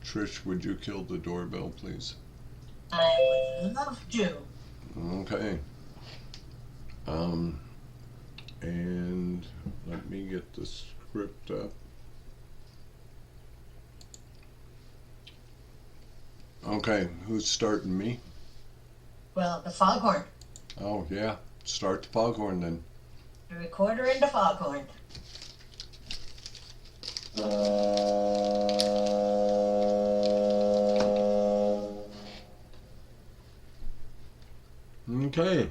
Trish, would you kill the doorbell, please? I would love to. Okay. Um, and let me get the script up. Okay, who's starting me? Well, the foghorn. Oh, yeah. Start the foghorn then. The recorder and the foghorn. Okay.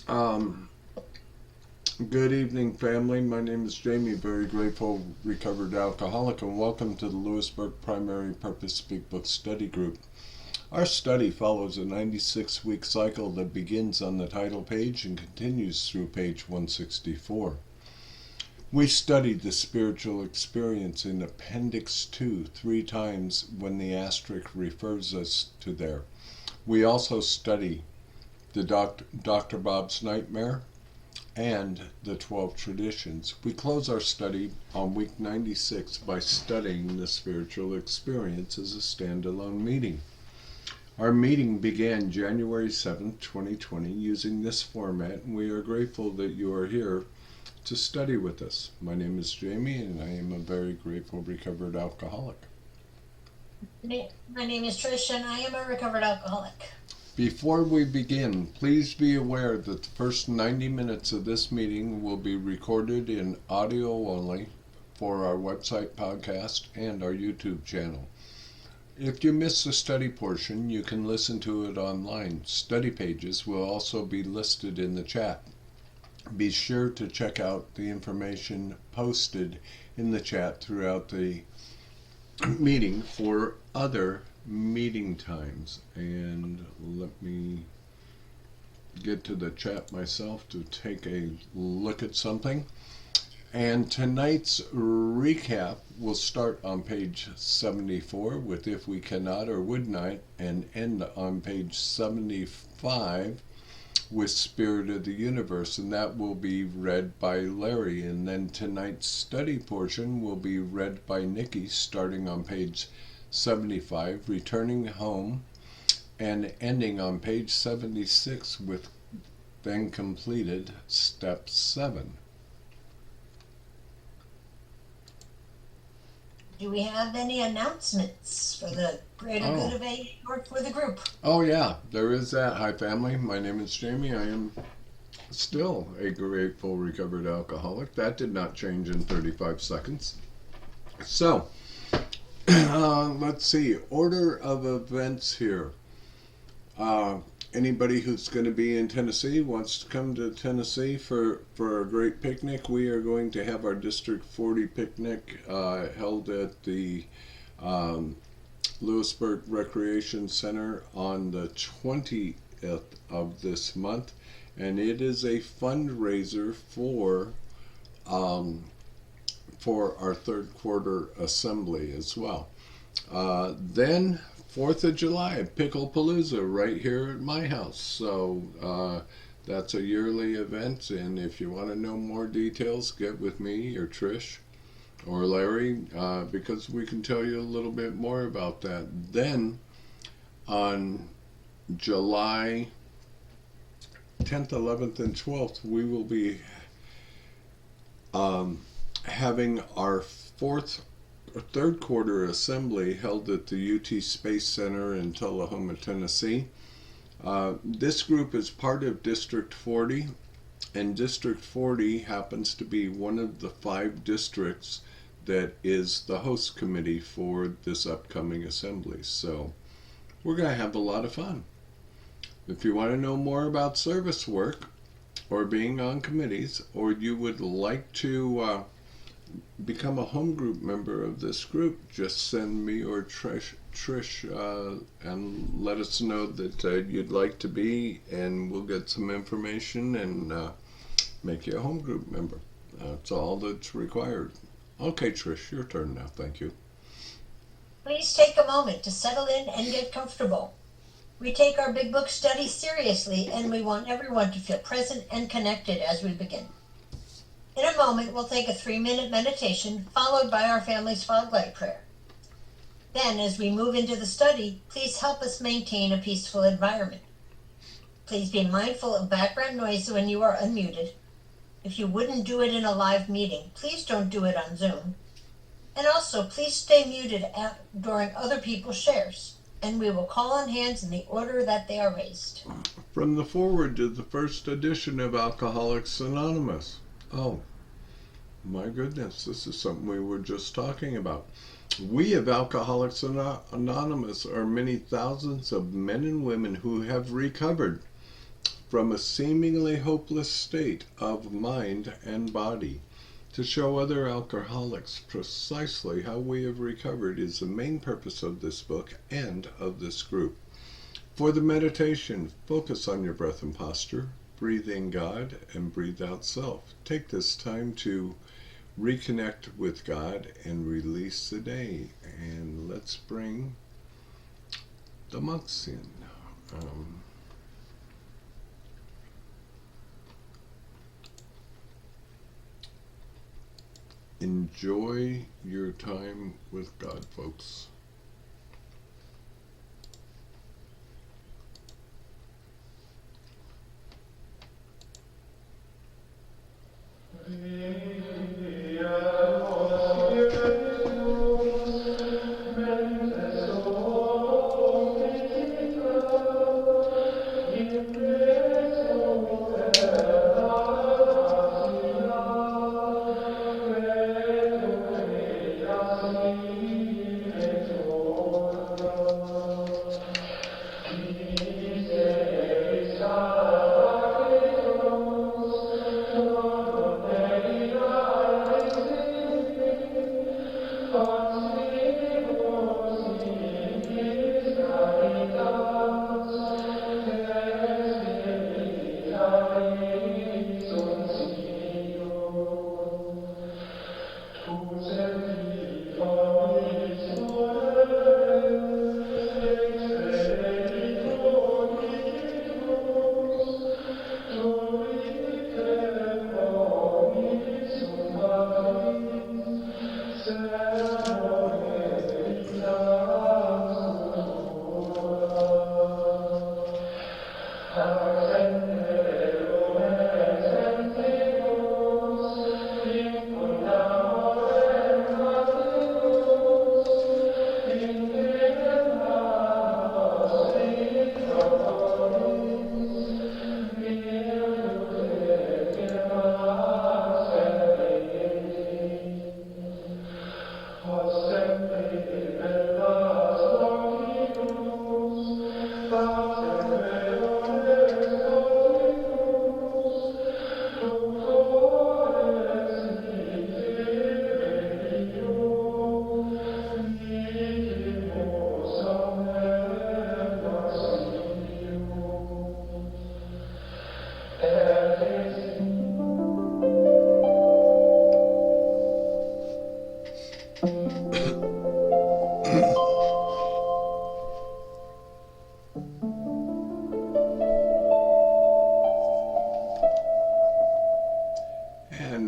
um, Good evening, family. My name is Jamie, very grateful recovered alcoholic, and welcome to the Lppbbsg Primary Purpose Big Book Study Group. Our study follows a 96-week cycle that begins on the title page and continues through page 164. We studied the spiritual experience in Appendix 2 3 times when the asterisk refers us to there. We also study the Dr. Bob's Nightmare and the 12 Traditions. We close our study on week 96 by studying the spiritual experience as a standalone meeting. Our meeting began January 7th, 2020 using this format, and we are grateful that you are here to study with us. My name is Jamie, and I am a very grateful recovered alcoholic. My name is Trish, and I am a recovered alcoholic. Before we begin, please be aware that the first 90 minutes of this meeting will be recorded in audio only for our website podcast and our YouTube channel. If you miss the study portion, you can listen to it online. Study pages will also be listed in the chat. Be sure to check out the information posted in the chat throughout the meeting for other meeting times. And let me get to the chat myself to take a look at something. And tonight's recap will start on page 74 with If We Cannot or Would Not, and end on page 75 with Spirit of the Universe, and that will be read by Larry. And then tonight's study portion will be read by Nikki starting on page 75, returning home, and ending on page 76 with then completed step 7. Do we have any announcements for the greater good of AA or for the group? Oh yeah, there is that. Hi family, my name is Jamie. I am still a grateful recovered alcoholic. That did not change in 35 seconds. So, let's see, order of events here. Anybody who's going to be in Tennessee wants to come to Tennessee for a great picnic. We are going to have our District 40 picnic held at the Lewisburg Recreation Center on the 20th of this month, and it is a fundraiser for our third quarter assembly as well. Then 4th of July, Picklepalooza right here at my house. So that's a yearly event, and if you want to know more details, get with me or Trish or Larry, because we can tell you a little bit more about that. Then on July 10th, 11th, and 12th, we will be having our third quarter assembly held at the UT Space Center in Tullahoma, Tennessee. This group is part of District 40, and District 40 happens to be one of the 5 districts that is the host committee for this upcoming assembly. So we're going to have a lot of fun. If you want to know more about service work or being on committees, or you would like to become a home group member of this group, just send me or Trish and let us know that you'd like to be, and we'll get some information and make you a home group member. That's all that's required. Okay, Trish, your turn now. Thank you. Please take a moment to settle in and get comfortable. We take our Big Book study seriously, and we want everyone to feel present and connected as we begin. In a moment, we'll take a 3-minute meditation followed by our family's fog light prayer. Then, as we move into the study, please help us maintain a peaceful environment. Please be mindful of background noise when you are unmuted. If you wouldn't do it in a live meeting, please don't do it on Zoom. And also, please stay muted during other people's shares, and we will call on hands in the order that they are raised. From the forward to the first edition of Alcoholics Anonymous. Oh, my goodness, this is something we were just talking about. We of Alcoholics Anonymous are many thousands of men and women who have recovered from a seemingly hopeless state of mind and body. To show other alcoholics precisely how we have recovered is the main purpose of this book and of this group. For the meditation, focus on your breath and posture, breathe in God and breathe out self. Take this time to reconnect with God and release the day. And let's bring the monks in. Enjoy your time with God, folks.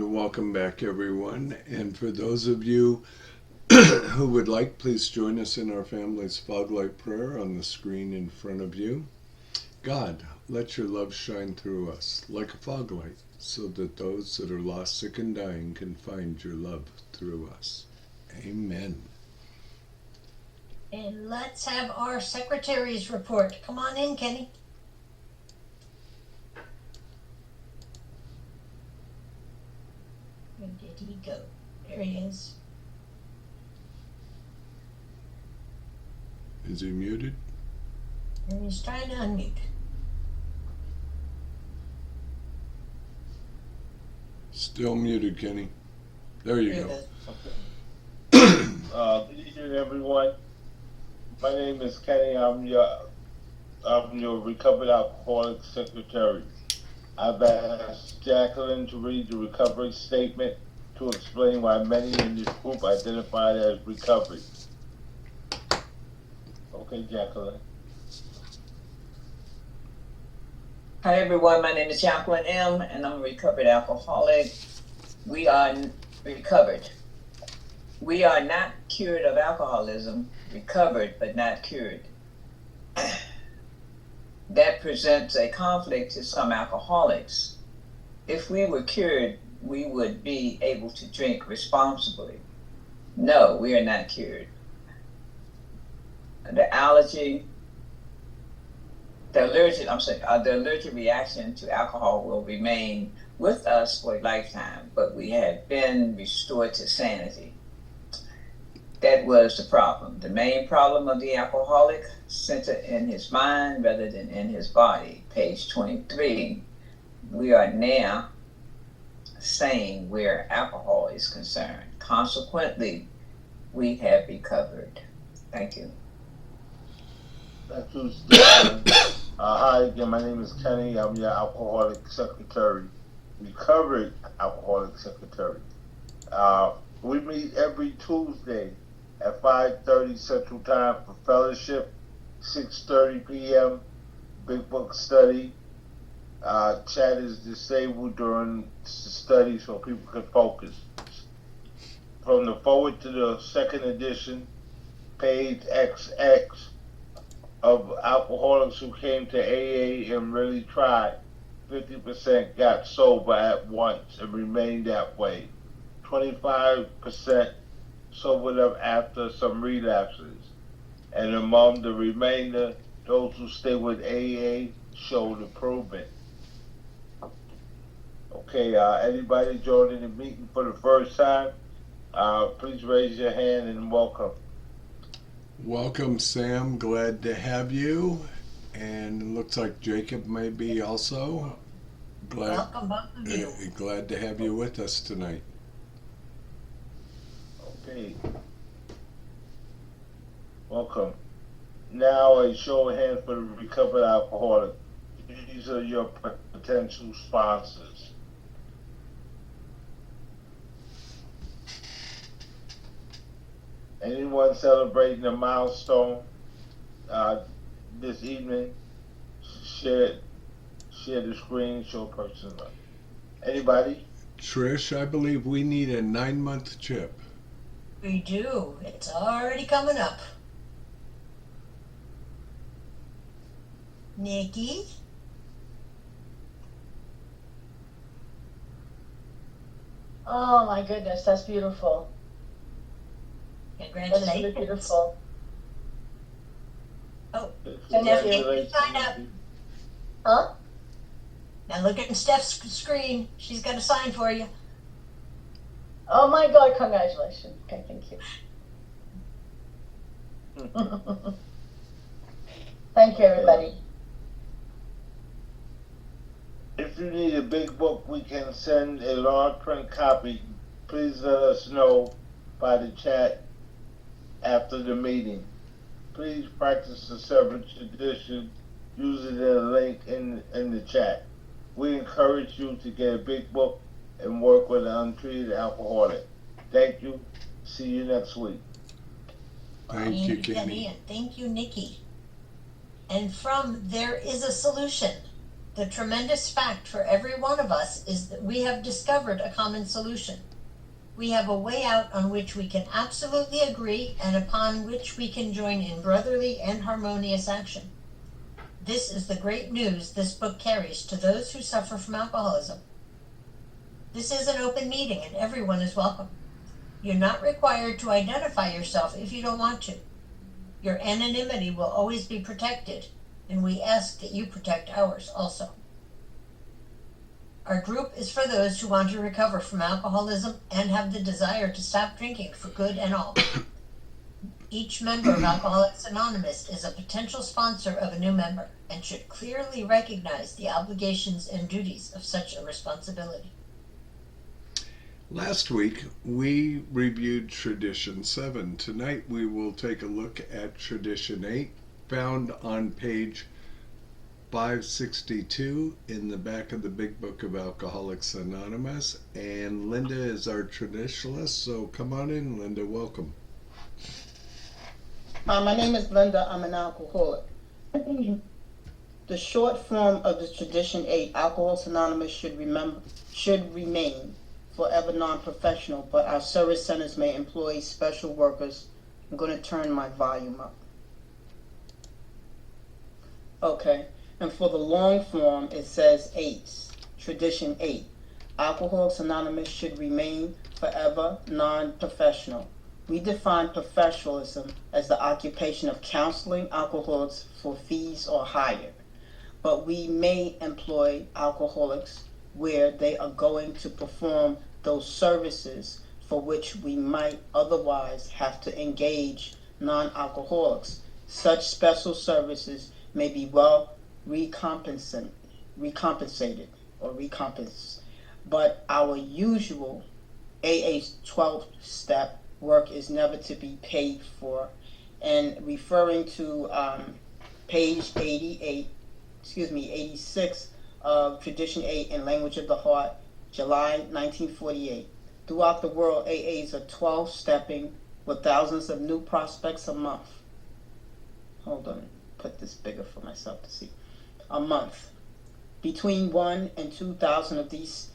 Welcome back, everyone. And for those of you who would like, please join us in our family's fog light prayer on the screen in front of you. God, let your love shine through us like a fog light, so that those that are lost, sick, and dying can find your love through us. Amen. And let's have our secretary's report. Come on in, Kenny. Where did he go? There he is. Is he muted? And he's trying to unmute. Still muted, Kenny. There you go. Good evening, everyone. My name is Kenny. I'm your recovered alcoholic secretary. I've asked Jacqueline to read the recovery statement to explain why many in this group identified as recovery. Okay, Jacqueline. Hi everyone, my name is Jacqueline M. and I'm a recovered alcoholic. We are recovered. We are not cured of alcoholism, recovered but not cured. That presents a conflict to some alcoholics. If we were cured, we would be able to drink responsibly. No, we are not cured. The allergic reaction to alcohol will remain with us for a lifetime, but we have been restored to sanity. That was the problem. The main problem of the alcoholic centered in his mind rather than in his body. Page 23. We are now sane where alcohol is concerned. Consequently, we have recovered. Thank you. Thank you, Stephen. Hi again, my name is Kenny. I'm your alcoholic secretary, recovered alcoholic secretary. We meet every Tuesday at 5:30 Central Time for fellowship, 6:30 p.m. Big Book study. Chat is disabled during the study so people can focus. From the forward to the second edition, page XX, of alcoholics who came to AA and really tried, 50% got sober at once and remained that way. 25% sobered up after some relapses. And among the remainder, those who stay with AA showed improvement. Okay, anybody joining the meeting for the first time, please raise your hand and welcome. Welcome, Sam. Glad to have you. And looks like Jacob may be also. Welcome, both of you. Glad to have you with us tonight. Okay. Welcome. Now a show of hands for the recovered alcoholic. These are your potential sponsors. Anyone celebrating a milestone this evening? Share the screen, show person. Anybody? Trish, I believe we need a 9-month chip. We do. It's already coming up. Nikki? Oh my goodness, that's beautiful. That's really Congratulations. beautiful. Oh, Congratulations. sign up. Huh? Now look at Steph's screen. She's got a sign for you. Oh my God, congratulations. Okay, thank you. Thank you, everybody. If you need a big book, we can send a large print copy. Please let us know by the chat after the meeting. Please practice the 7th edition using the link in the chat. We encourage you to get a big book and work with an untreated alcoholic. Thank you. See you next week. Thank you, Kenny. Kenny, and thank you, Nikki. And from There Is a Solution, the tremendous fact for every one of us is that we have discovered a common solution. We have a way out on which we can absolutely agree and upon which we can join in brotherly and harmonious action. This is the great news this book carries to those who suffer from alcoholism. This is an open meeting and everyone is welcome. You're not required to identify yourself if you don't want to. Your anonymity will always be protected, and we ask that you protect ours also. Our group is for those who want to recover from alcoholism and have the desire to stop drinking for good and all. Each member of Alcoholics Anonymous is a potential sponsor of a new member and should clearly recognize the obligations and duties of such a responsibility. Last week, we reviewed Tradition 7. Tonight, we will take a look at Tradition 8, found on page 562 in the back of the Big Book of Alcoholics Anonymous. And Linda is our traditionalist, so come on in, Linda. Welcome. Hi, my name is Linda. I'm an alcoholic. The short form of the Tradition 8, Alcoholics Anonymous should remain. forever non-professional, but our service centers may employ special workers. I'm going to turn my volume up. Okay, and for the long form, it says 8. Tradition 8. Alcoholics Anonymous should remain forever non-professional. We define professionalism as the occupation of counseling alcoholics for fees or higher, but we may employ alcoholics where they are going to perform those services for which we might otherwise have to engage non-alcoholics. Such special services may be well recompensated, but our usual AA's 12-step work is never to be paid for. And referring to page 86 of Tradition 8 in Language of the Heart, July 1948. Throughout the world, AAs are 12-stepping with thousands of new prospects a month. Hold on, put this bigger for myself to see. A month. Between 1 and 2,000 of these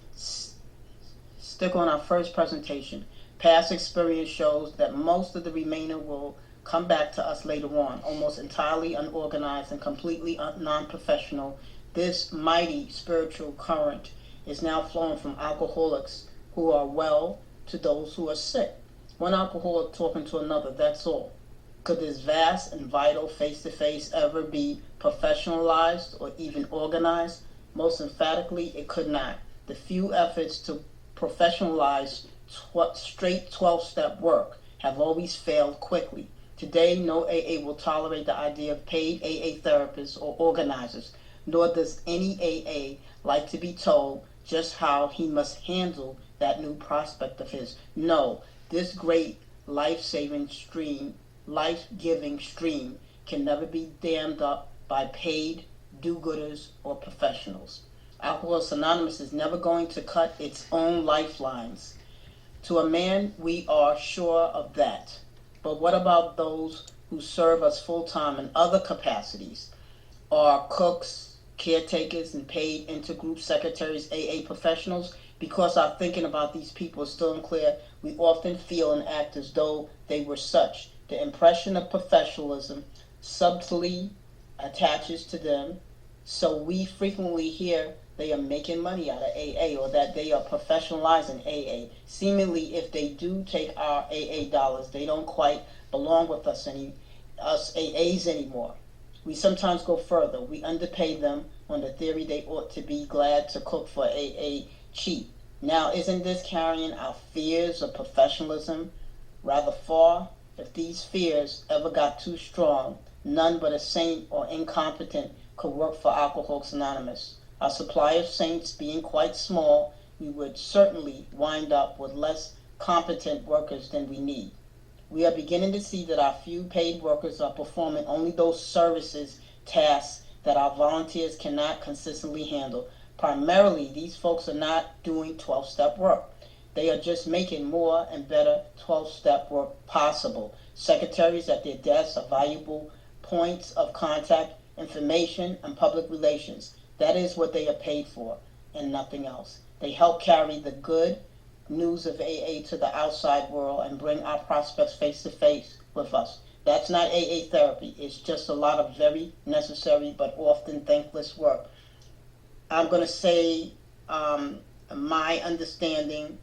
stick on our first presentation. Past experience shows that most of the remainder will come back to us later on, almost entirely unorganized and completely non-professional. This mighty spiritual current is now flowing from alcoholics who are well to those who are sick. One alcoholic talking to another, that's all. Could this vast and vital face-to-face ever be professionalized or even organized? Most emphatically, it could not. The few efforts to professionalize straight 12-step work have always failed quickly. Today, no AA will tolerate the idea of paid AA therapists or organizers, nor does any AA like to be told just how he must handle that new prospect of his. No, this great life-giving stream can never be dammed up by paid do-gooders or professionals. Alcoholics Anonymous is never going to cut its own lifelines. To a man, we are sure of that. But what about those who serve us full-time in other capacities? Are cooks, caretakers, and paid intergroup secretaries AA professionals? Because our thinking about these people is still unclear, we often feel and act as though they were such. The impression of professionalism subtly attaches to them, so we frequently hear they are making money out of AA or that they are professionalizing AA. Seemingly, if they do take our AA dollars, they don't quite belong with us AAs anymore. We sometimes go further. We underpay them on the theory they ought to be glad to cook for AA cheap. Now, isn't this carrying our fears of professionalism rather far? If these fears ever got too strong, none but a saint or incompetent could work for Alcoholics Anonymous. Our supply of saints being quite small, we would certainly wind up with less competent workers than we need. We are beginning to see that our few paid workers are performing only those services, tasks that our volunteers cannot consistently handle. Primarily, these folks are not doing 12-step work. They are just making more and better 12-step work possible. Secretaries at their desks are valuable points of contact, information, and public relations. That is what they are paid for, and nothing else. They help carry the good news of AA to the outside world and bring our prospects face to face with us. That's not AA therapy. It's just a lot of very necessary but often thankless work. I'm going to say my understanding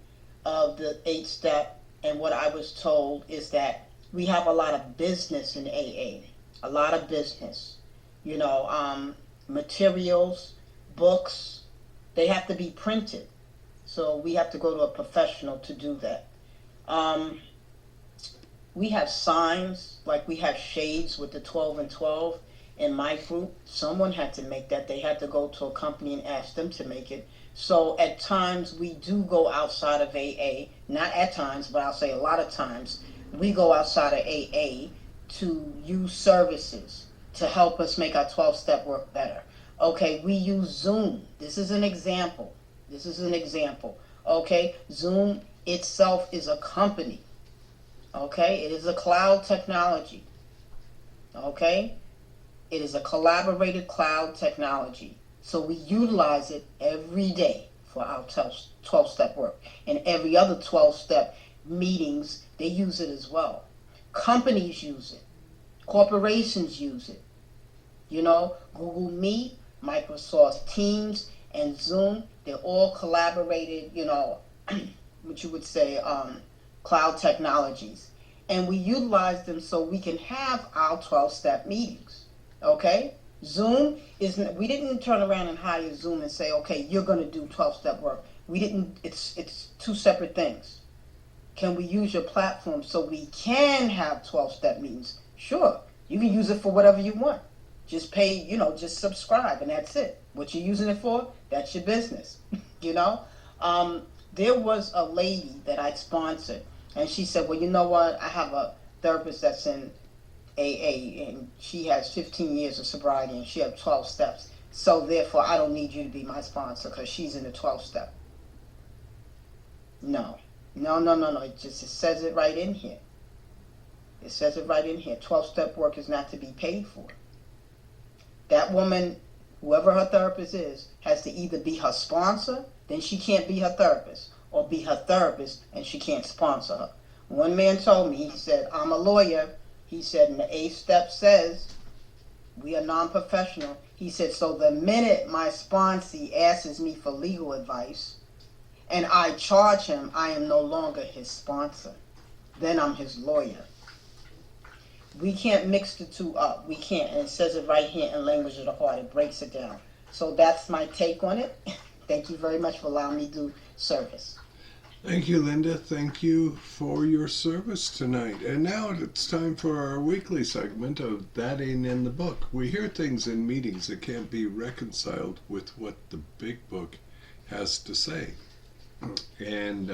of the 8-step and what I was told is that we have a lot of business in AA. A lot of business. Materials, books, they have to be printed. So we have to go to a professional to do that. We have signs, like we have shades with the 12 and 12 in my group. Someone had to make that. They had to go to a company and ask them to make it. So at times we do go outside of AA. Not at times, but I'll say a lot of times. We go outside of AA to use services to help us make our 12-step work better. Okay, we use Zoom. This is an example. Okay, Zoom itself is a company. Okay, it is a cloud technology. Okay, it is a collaborated cloud technology. So we utilize it every day for our 12-step work. And every other 12-step meetings, they use it as well. Companies use it. Corporations use it. You know, Google Meet, Microsoft Teams, and Zoom, they're all collaborated, you know, what you would say, cloud technologies. And we utilize them so we can have our 12-step meetings, okay? Zoom we didn't turn around and hire Zoom and say, okay, you're going to do 12-step work. We didn't, it's two separate things. Can we use your platform so we can have 12-step meetings? Sure, you can use it for whatever you want. Just pay, you know, just subscribe and that's it. What you're using it for, that's your business, you know? There was a lady that I sponsored and she said, well, you know what? I have a therapist that's in AA and she has 15 years of sobriety and she has 12 steps. So therefore, I don't need you to be my sponsor because she's in the 12 step. No. It says it right in here. It says it right in here. 12-step work is not to be paid for. That woman, whoever her therapist is, has to either be her sponsor, then she can't be her therapist, or be her therapist and she can't sponsor her. One man told me, he said, I'm a lawyer. He said, and the 8th step says, we are non-professional. He said, so the minute my sponsee asks me for legal advice and I charge him, I am no longer his sponsor. Then I'm his lawyer. We can't mix the two up. We can't. And it says it right here in Language of the Heart. It breaks it down. So that's my take on it. Thank you very much for allowing me to do service. Thank you, Linda. Thank you for your service tonight. And now it's time for our weekly segment of That Ain't in the Book. We hear things in meetings that can't be reconciled with what the big book has to say. And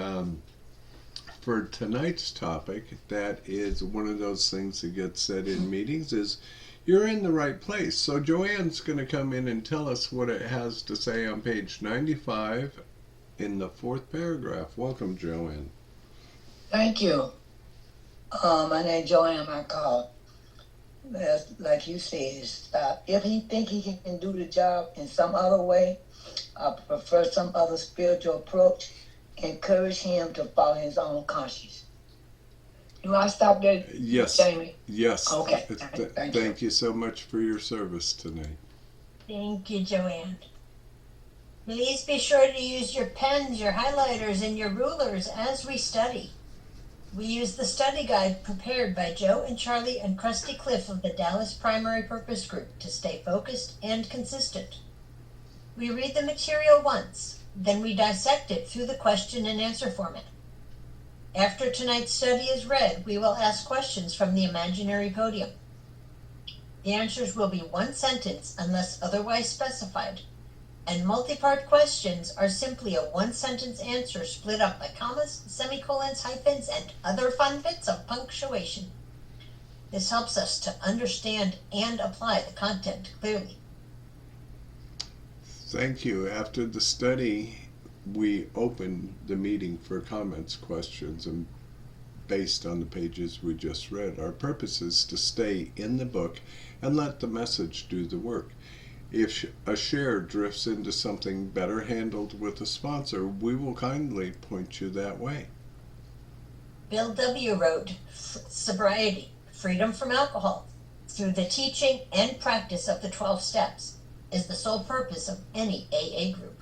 for tonight's topic, that is one of those things that gets said in meetings, is you're in the right place. So Joanne's going to come in and tell us what it has to say on page 95 in the 4th paragraph. Welcome, Joanne. Thank you. My name is Joanne. I call. Like you said, if he think he can do the job in some other way, I prefer some other spiritual approach. Encourage him to follow his own conscience. Do I stop there, Yes. Jamie? Yes. Okay. Thank you so much for your service tonight. Thank you, Joanne. Please be sure to use your pens, your highlighters, and your rulers as we study. We use the study guide prepared by Joe and Charlie and Krusty Cliff of the Dallas Primary Purpose Group to stay focused and consistent. We read the material once, then we dissect it through the question and answer format. After tonight's study is read, we will ask questions from the imaginary podium. The answers will be one sentence unless otherwise specified, and multi-part questions are simply a one-sentence answer split up by commas, semicolons, hyphens, and other fun bits of punctuation. This helps us to understand and apply the content clearly. Thank you. After the study, we open the meeting for comments, questions, and based on the pages we just read. Our purpose is to stay in the book and let the message do the work. If a share drifts into something better handled with a sponsor, we will kindly point you that way. Bill W. wrote, sobriety, freedom from alcohol, through the teaching and practice of the 12 steps, is the sole purpose of any AA group.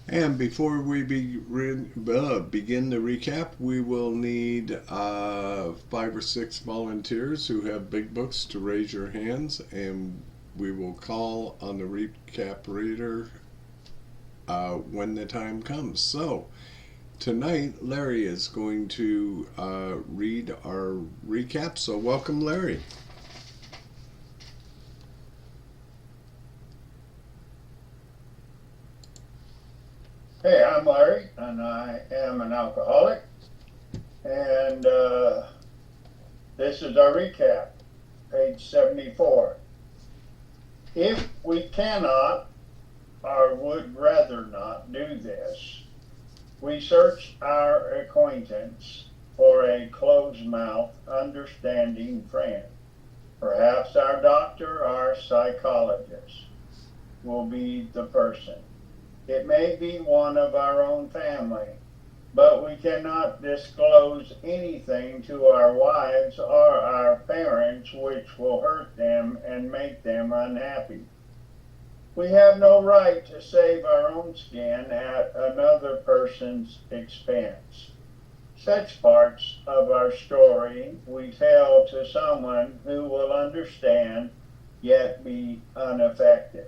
And before we begin the recap, we will need 5 or 6 volunteers who have big books to raise your hands, and we will call on the recap reader when the time comes. So tonight, Larry is going to read our recap. So welcome, Larry. Hey, I'm Larry, and I am an alcoholic, and this is our recap, page 74. If we cannot, or would rather not do this, we search our acquaintance for a closed-mouth, understanding friend. Perhaps our doctor, our psychologist will be the person. It may be one of our own family, but we cannot disclose anything to our wives or our parents which will hurt them and make them unhappy. We have no right to save our own skin at another person's expense. Such parts of our story we tell to someone who will understand yet be unaffected.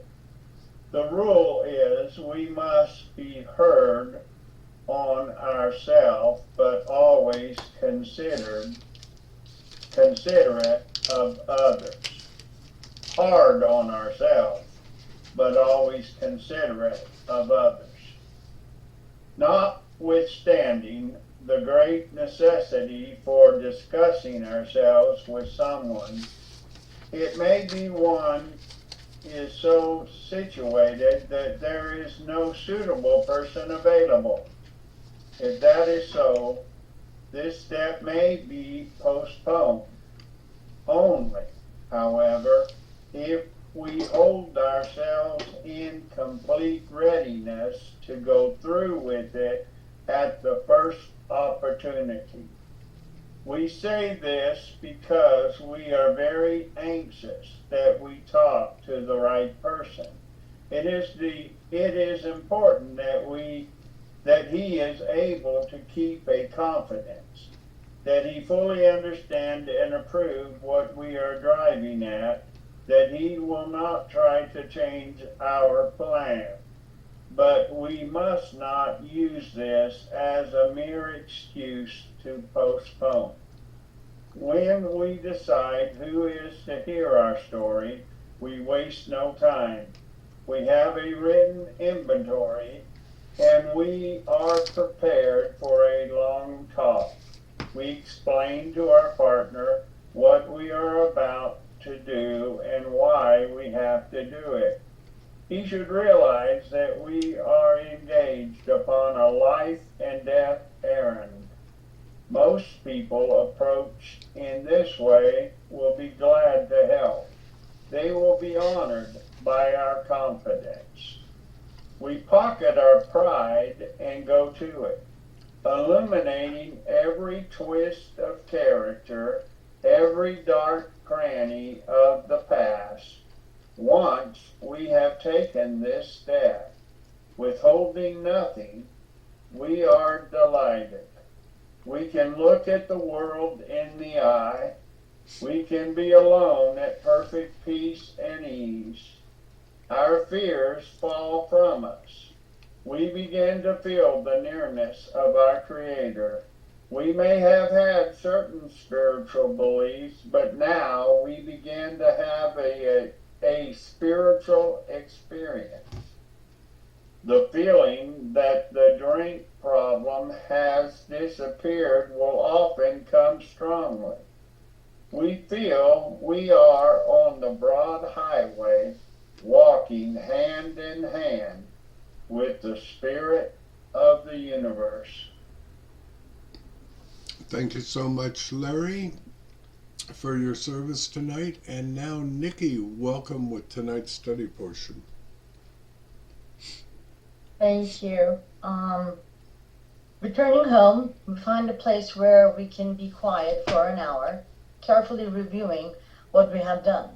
The rule is we must be heard on ourselves, but always considerate of others. Hard on ourselves, but always considerate of others. Notwithstanding the great necessity for discussing ourselves with someone, it may be one is so situated that there is no suitable person available. If that is so, this step may be postponed. Only, however, if we hold ourselves in complete readiness to go through with it at the first opportunity. We say this because we are very anxious that we talk to the right person. It is important that he is able to keep a confidence, that he fully understand and approve what we are driving at, that he will not try to change our plan. But we must not use this as a mere excuse to postpone. When we decide who is to hear our story, we waste no time. We have a written inventory, and we are prepared for a long talk. We explain to our partner what we are about to do and why we have to do it. He should realize that we are engaged upon a life and death errand. Most people approached in this way will be glad to help. They will be honored by our confidence. We pocket our pride and go to it, illuminating every twist of character, every dark cranny of the past. Once we have taken this step, withholding nothing, we are delighted. We can look at the world in the eye. We can be alone at perfect peace and ease. Our fears fall from us. We begin to feel the nearness of our Creator. We may have had certain spiritual beliefs, but now we begin to have a spiritual experience. The feeling that the drink problem has disappeared will often come strongly. We feel we are on the broad highway, walking hand in hand with the Spirit of the universe. Thank you so much, Larry, for your service tonight. And now, Nikki, welcome with tonight's study portion. Thank you. Returning home, we find a place where we can be quiet for an hour, carefully reviewing what we have done.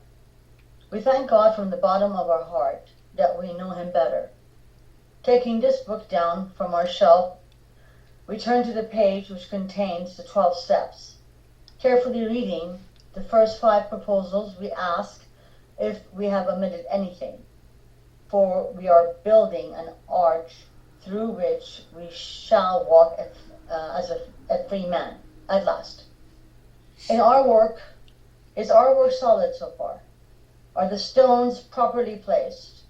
We thank God from the bottom of our heart that we know Him better. Taking this book down from our shelf, we turn to the page which contains the 12 steps. Carefully reading the first 5 proposals, we ask if we have omitted anything, for we are building an arch through which we shall walk as a free man at last. Is our work solid so far? Are the stones properly placed?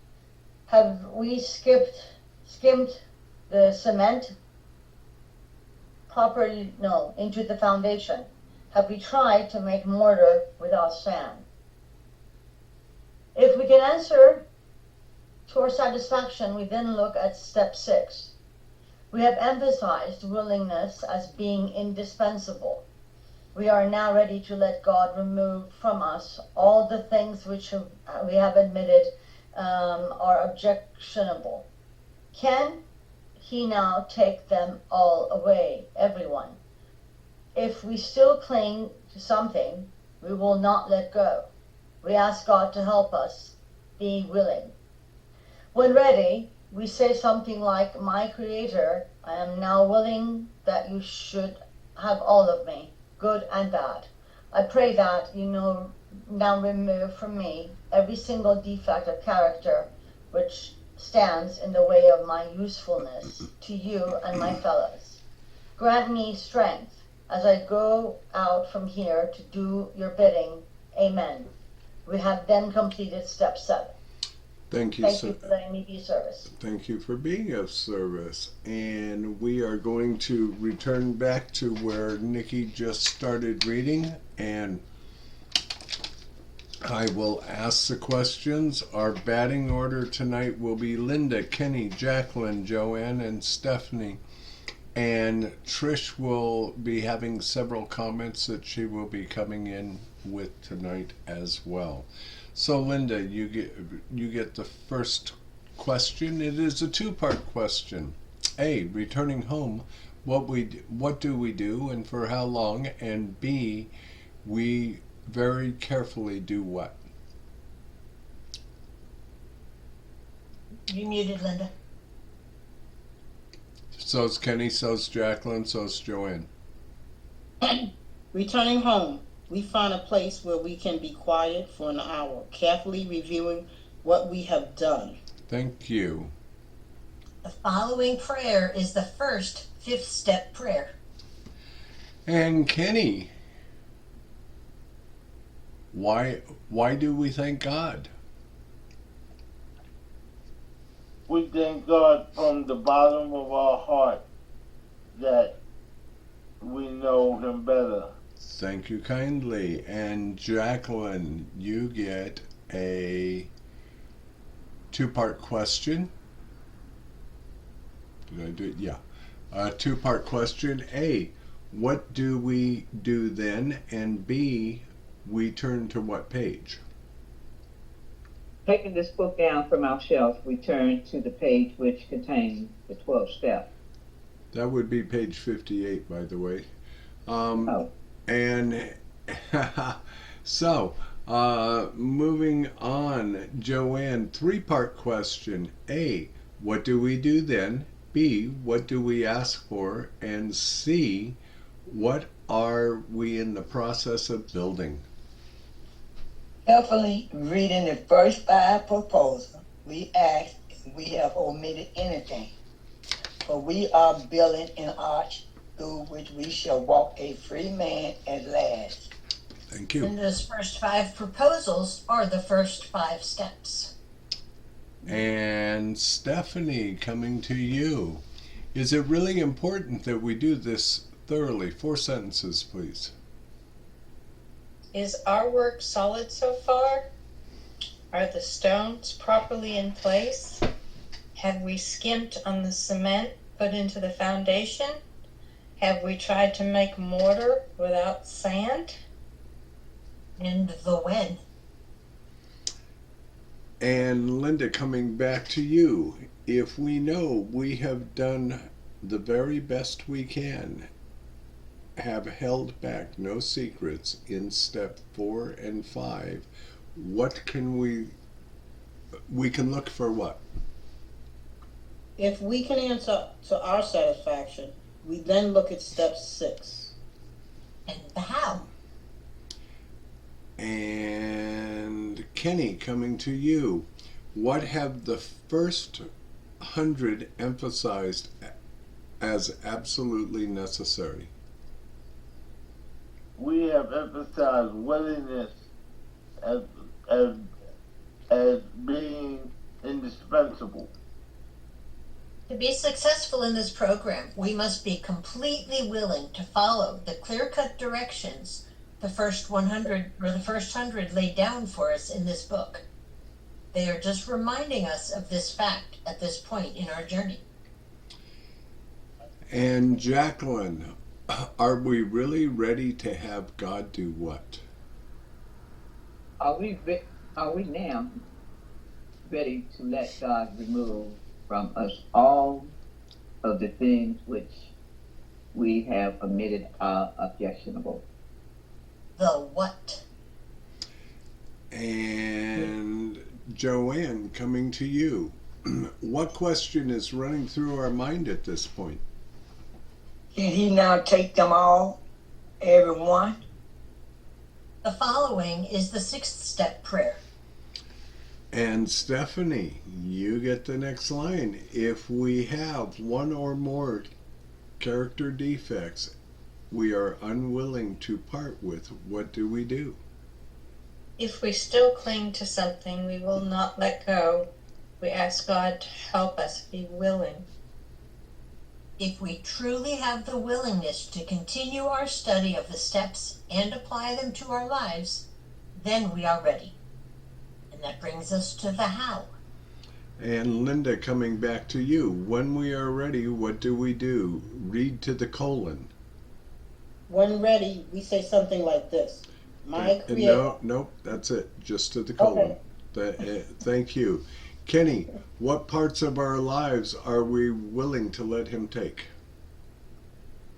Have we skimmed the cement properly? No, into the foundation. Have we tried to make mortar without sand? If we can answer to our satisfaction, we then look at step 6. We have emphasized willingness as being indispensable. We are now ready to let God remove from us all the things which we have admitted are objectionable. Can he now take them all away, everyone? If we still cling to something, we will not let go. We ask God to help us be willing. When ready, we say something like, "My Creator, I am now willing that you should have all of me, good and bad. I pray that you now remove from me every single defect of character which stands in the way of my usefulness to you and my fellows. Grant me strength as I go out from here to do your bidding. Amen." We have then completed step 7. Thank you, Thank you for letting me be of service. Thank you for being of service. And we are going to return back to where Nikki just started reading, and I will ask the questions. Our batting order tonight will be Linda, Kenny, Jacqueline, Joanne, and Stephanie. And Trish will be having several comments that she will be coming in with tonight as well. So Linda, you get the first question. It is a 2-part question. A, returning home, what do we do and for how long? And B, we very carefully do what? You muted, Linda. So's Kenny, so's Jacqueline, so's Joanne. Returning home, we find a place where we can be quiet for an hour, carefully reviewing what we have done. Thank you. The following prayer is the first 5th step prayer. And Kenny, why do we thank God? We thank God from the bottom of our heart that we know Him better. Thank you kindly. And Jacqueline, you get a 2-part question. Did I do it? Yeah. A 2-part question. A, what do we do then? And B, we turn to what page? Taking this book down from our shelf, we turn to the page which contains the 12th step. That would be page 58, by the way. And so, moving on, Joanne, 3-part question. A, what do we do then? B, what do we ask for? And C, what are we in the process of building? Carefully reading the first 5 proposals, we ask if we have omitted anything. For we are building an arch through which we shall walk a free man at last. Thank you. And those first 5 proposals are the first 5 steps. And Stephanie, coming to you. Is it really important that we do this thoroughly? 4 sentences, please. Is our work solid so far? Are the stones properly in place? Have we skimped on the cement put into the foundation? Have we tried to make mortar without sand? And the when. And Linda, coming back to you. If we know we have done the very best we can, have held back no secrets in step 4 and 5, what can we can look for what? If we can answer to our satisfaction, we then look at step 6. And the how. And Kenny, coming to you. What have the first 100 emphasized as absolutely necessary? We have emphasized willingness as being indispensable. To be successful in this program, we must be completely willing to follow the clear-cut directions the first 100 laid down for us in this book. They are just reminding us of this fact at this point in our journey. And Jacqueline, are we really ready to have God do what? Are we now ready to let God remove from us all of the things which we have omitted are objectionable. The what? And Joanne, coming to you. What question is running through our mind at this point? Can he now take them all, everyone? The following is the sixth step prayer. And Stephanie, you get the next line. If we have one or more character defects we are unwilling to part with, what do we do? If we still cling to something we will not let go, we ask God to help us be willing. If we truly have the willingness to continue our study of the steps and apply them to our lives, then we are ready. And that brings us to the how. And Linda, coming back to you. When we are ready, what do we do? Read to the colon. When ready, we say something like this. My Creator. No, that's it. Just to the colon. Okay. Thank you. Kenny, what parts of our lives are we willing to let him take?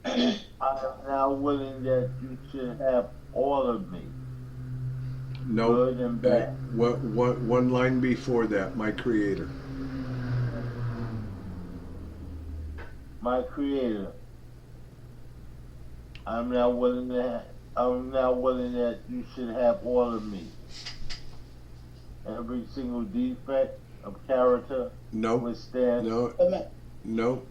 I am now willing that you should have all of me. No. Good and bad. One line before that, my Creator. My Creator, I'm now willing that you should have all of me. Every single defect of character. Nope. Withstand. Nope.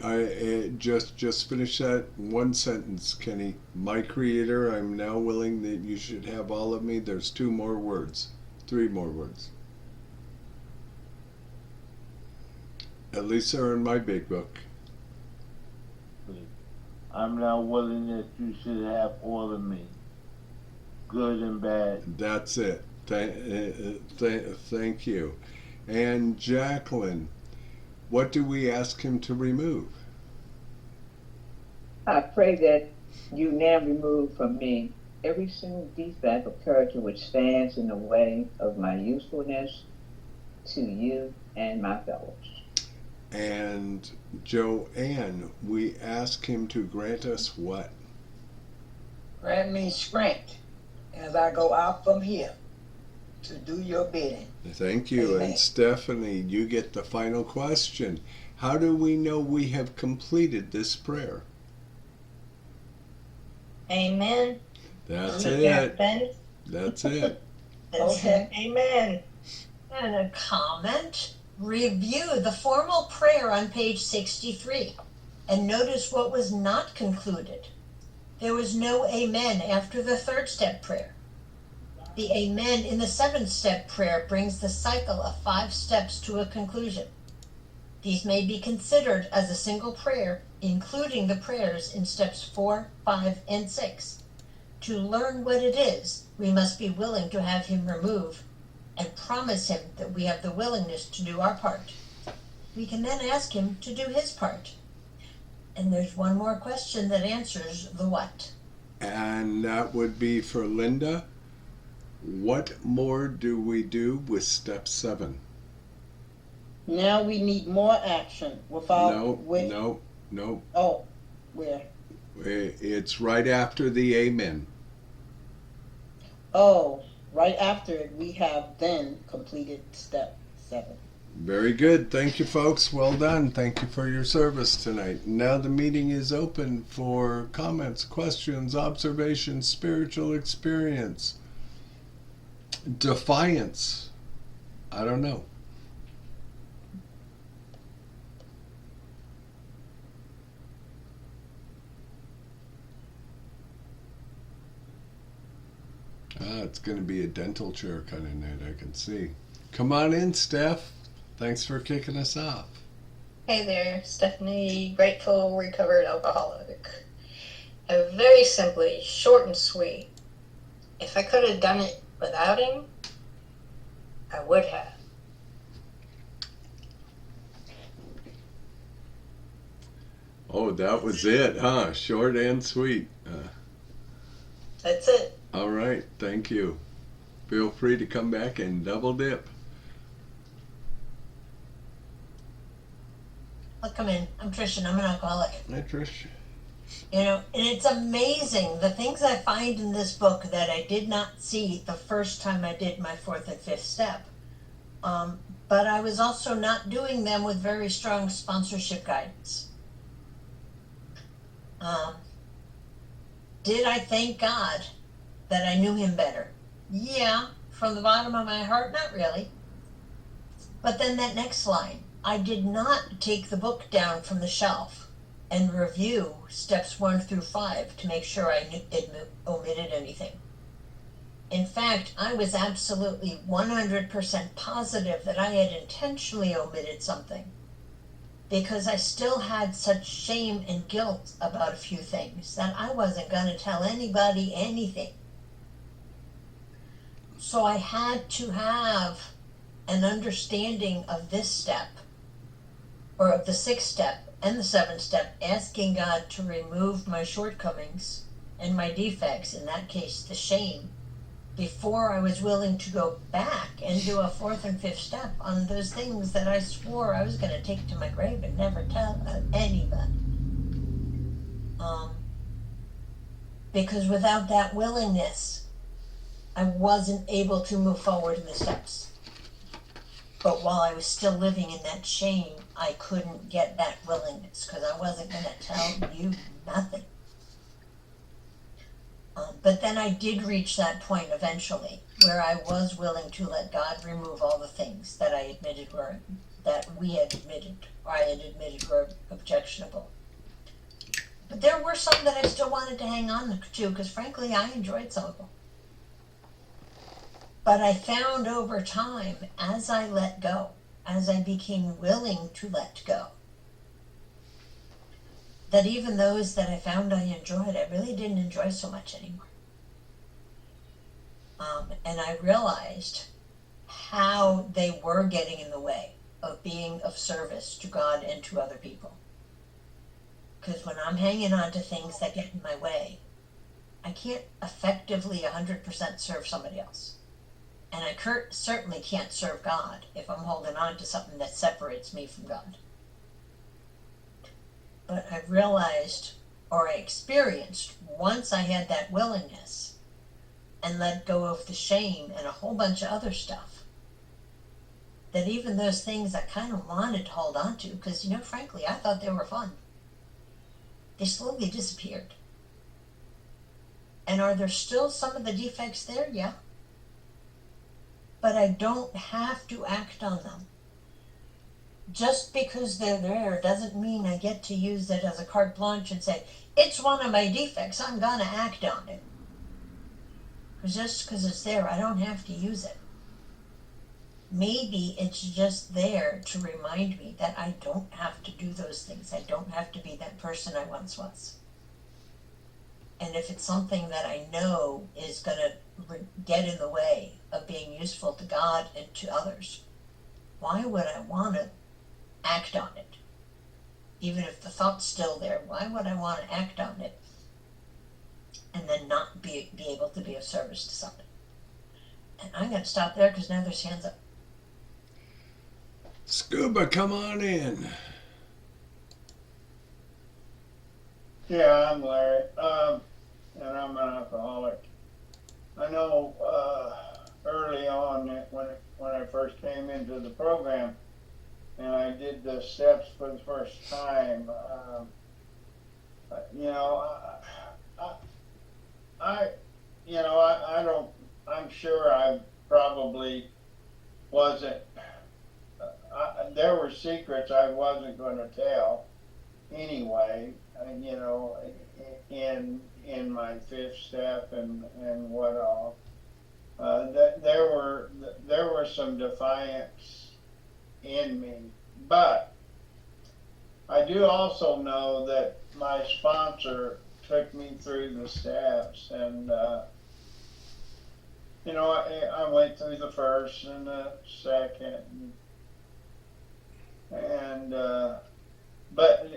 I just finish that one sentence, Kenny. My Creator, I'm now willing that you should have all of me. There's 2 more words. 3 more words. At least they're in my big book. I'm now willing that you should have all of me. Good and bad. That's it. Thank you. And Jacqueline, what do we ask him to remove? I pray that you now remove from me every single defect of character which stands in the way of my usefulness to you and my fellows. And Joanne, we ask him to grant us what? Grant me strength as I go out from here to do your bidding. Thank you. Amen. And Stephanie, you get the final question. How do we know we have completed this prayer? Amen. That's Yeah, it. Ben. That's it. Okay. Amen. And a comment. Review the formal prayer on page 63 and notice what was not concluded. There was no amen after the third step prayer. The amen in the seventh step prayer brings the cycle of 5 steps to a conclusion. These may be considered as a single prayer, including the prayers in steps 4, 5, and 6. To learn what it is, we must be willing to have him remove and promise him that we have the willingness to do our part. We can then ask him to do his part. And there's one more question that answers the what. And that would be for Linda. What more do we do with step 7? Now we need more action without No. Oh, where? It's right after the amen. Oh, right after it, we have then completed step 7. Very good. Thank you, folks. Well done. Thank you for your service tonight. Now the meeting is open for comments, questions, observations, spiritual experience, defiance. I don't know. It's going to be a dental chair kind of night, I can see. Come on in, Steph. Thanks for kicking us off. Hey there, Stephanie, grateful, recovered alcoholic. Very simply, short and sweet. If I could have done it without him, I would have. Oh, that was it, huh? Short and sweet. That's it. All right, thank you. Feel free to come back and double dip. I'll come in. I'm Trish and I'm an alcoholic. Hi, Trish. You know, and it's amazing the things I find in this book that I did not see the first time I did my fourth and fifth step. But I was also not doing them with very strong sponsorship guidance. Did I thank God that I knew him better? Yeah, from the bottom of my heart, not really. But then that next line, I did not take the book down from the shelf and review steps 1 through 5 to make sure I omitted anything. In fact, I was absolutely 100% positive that I had intentionally omitted something because I still had such shame and guilt about a few things that I wasn't going to tell anybody anything. So I had to have an understanding of this step, or of the 6th step and the 7th step, asking God to remove my shortcomings and my defects, in that case the shame, before I was willing to go back and do a 4th and 5th step on those things that I swore I was going to take to my grave and never tell anybody. Because without that willingness, I wasn't able to move forward in the steps. But while I was still living in that shame, I couldn't get that willingness because I wasn't going to tell you nothing. But then I did reach that point eventually where I was willing to let God remove all the things that I admitted were, that we had admitted, or I had admitted were objectionable. But there were some that I still wanted to hang on to because frankly I enjoyed some of them. But I found over time, as I let go, as I became willing to let go, that even those that I found I enjoyed, I really didn't enjoy so much anymore. And I realized how they were getting in the way of being of service to God and to other people. Because when I'm hanging on to things that get in my way, I can't effectively 100% serve somebody else. And I certainly can't serve God if I'm holding on to something that separates me from God. But I realized, or I experienced, once I had that willingness and let go of the shame and a whole bunch of other stuff, that even those things I kind of wanted to hold on to, because, you know, frankly, I thought they were fun, they slowly disappeared. And are there still some of the defects there? Yeah. But I don't have to act on them. Just because they're there doesn't mean I get to use it as a carte blanche and say, it's one of my defects, I'm gonna act on it. Because just because it's there, I don't have to use it. Maybe it's just there to remind me that I don't have to do those things. I don't have to be that person I once was. And if it's something that I know is going to get in the way of being useful to God and to others, why would I want to act on it? Even if the thought's still there, why would I want to act on it and then not be able to be of service to somebody? And I'm going to stop there because now there's hands up. Scuba, come on in. Yeah, I'm Larry, and I'm an alcoholic. I know early on when I first came into the program and I did the steps for the first time, I'm sure I probably wasn't, there were secrets I wasn't going to tell anyway, in my 5th step and what all. There were some defiance in me, but I do also know that my sponsor took me through the steps, and I went through the first and the second, and but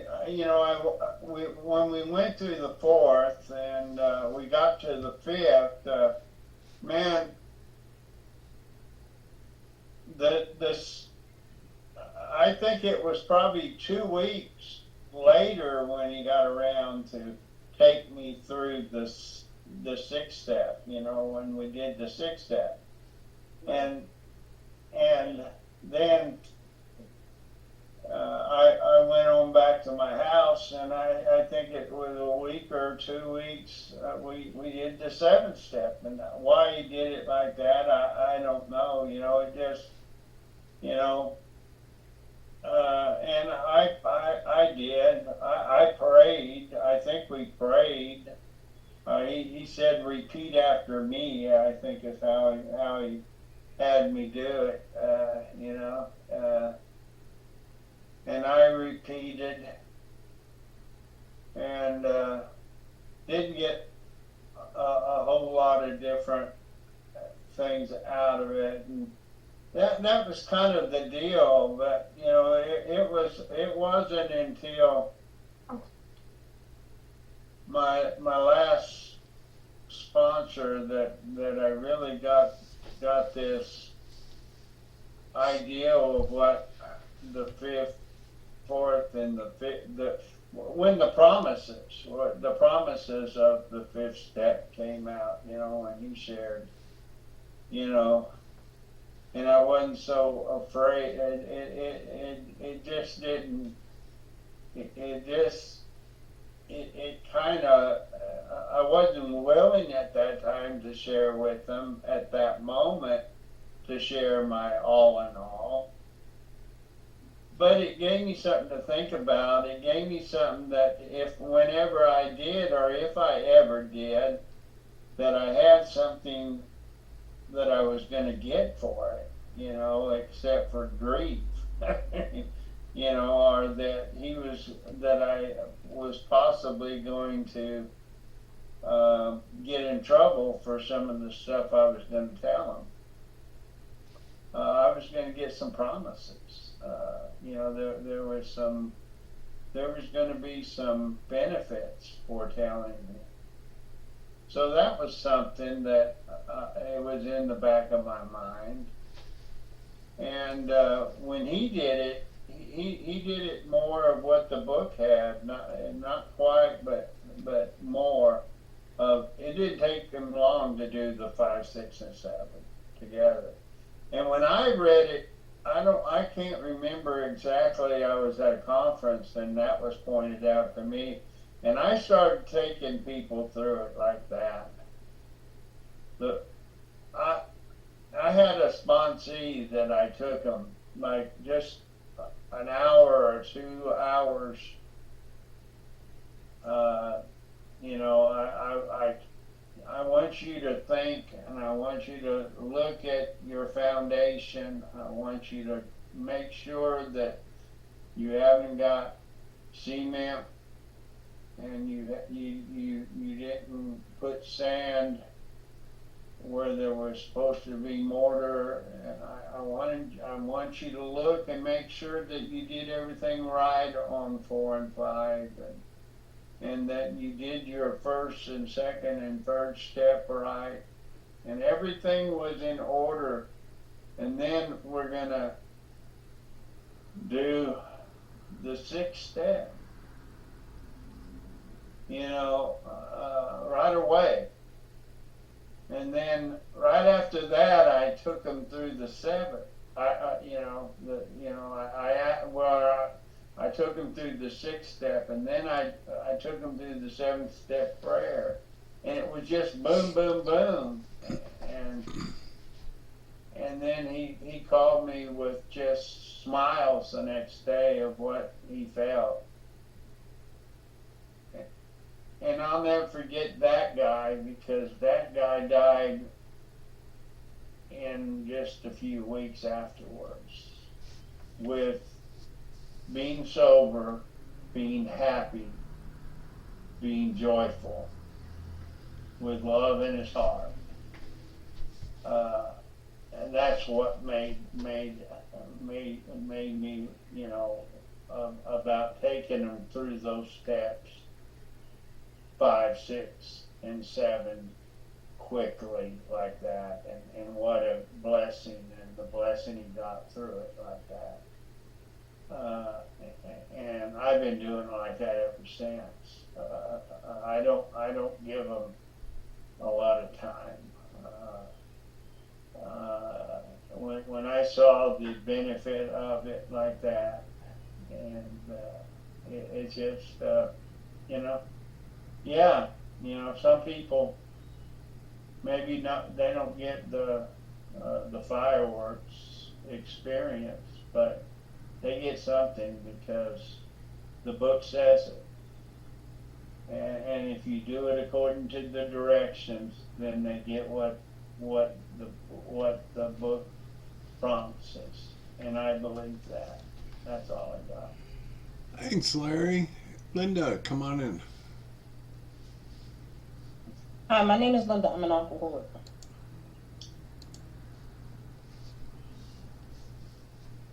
when we went through the 4th and we got to the 5th, man, I think think it was probably 2 weeks later when he got around to take me through the 6 step, when we did the 6 step. And then I went on back to my house, and I think it was a week or 2 weeks, we did the 7th step. And why he did it like that, I don't know. It just, and I did. I prayed. I think we prayed. He said, "Repeat after me," I think is how he had me do it. And I repeated, and didn't get a whole lot of different things out of it. And that was kind of the deal. But it wasn't until my last sponsor that I really got this idea of what the 5th, 4th, and when the promises of the 5th step came out, and he shared, and I wasn't so afraid. It just didn't. It kind of. I wasn't willing at that time to share with them at that moment, to share my all in all. But it gave me something to think about. It gave me something that whenever I did, or if I ever did, that I had something that I was going to get for it, except for grief, or that I was possibly going to get in trouble for some of the stuff I was going to tell them. I was going to get some promises. There was going to be some benefits for telling me. So that was something that it was in the back of my mind. And when he did it, he did it more of what the book had, not quite, but more of. It didn't take him long to do the 5, 6, and 7 together. And when I read it, I can't remember exactly. I was at a conference and that was pointed out to me, and I started taking people through it like that. I had a sponsee that I took them like just an hour or 2 hours. I want you to think, and I want you to look at your foundation. I want you to make sure that you haven't got cement, and you didn't put sand where there was supposed to be mortar. And I want you to look and make sure that you did everything right on 4 and 5, and that you did your 1st and 2nd and 3rd step right, and everything was in order. And then we're gonna do the 6th step, right away. And then right after that, I took them through the 7th. I took them through the 6th step, and then I took them through the 7th step prayer, and it was just boom, boom, boom. And then he called me with just smiles the next day of what he felt. And I'll never forget that guy, because that guy died in just a few weeks afterwards, with being sober, being happy, being joyful, with love in his heart. And that's what made me, about taking them through those steps, 5, 6, and 7 quickly like that, and what a blessing, and the blessing he got through it like that. I've been doing like that ever since. I don't give them a lot of time. When I saw the benefit of it like that, and it just, you know, yeah, you know, some people maybe not, they don't get the fireworks experience, but they get something because the book says it. And if you do it according to the directions, then they get what the book promises. And I believe that. That's all I got. Thanks, Larry. Linda, come on in. Hi, my name is Linda. I'm an alcoholic.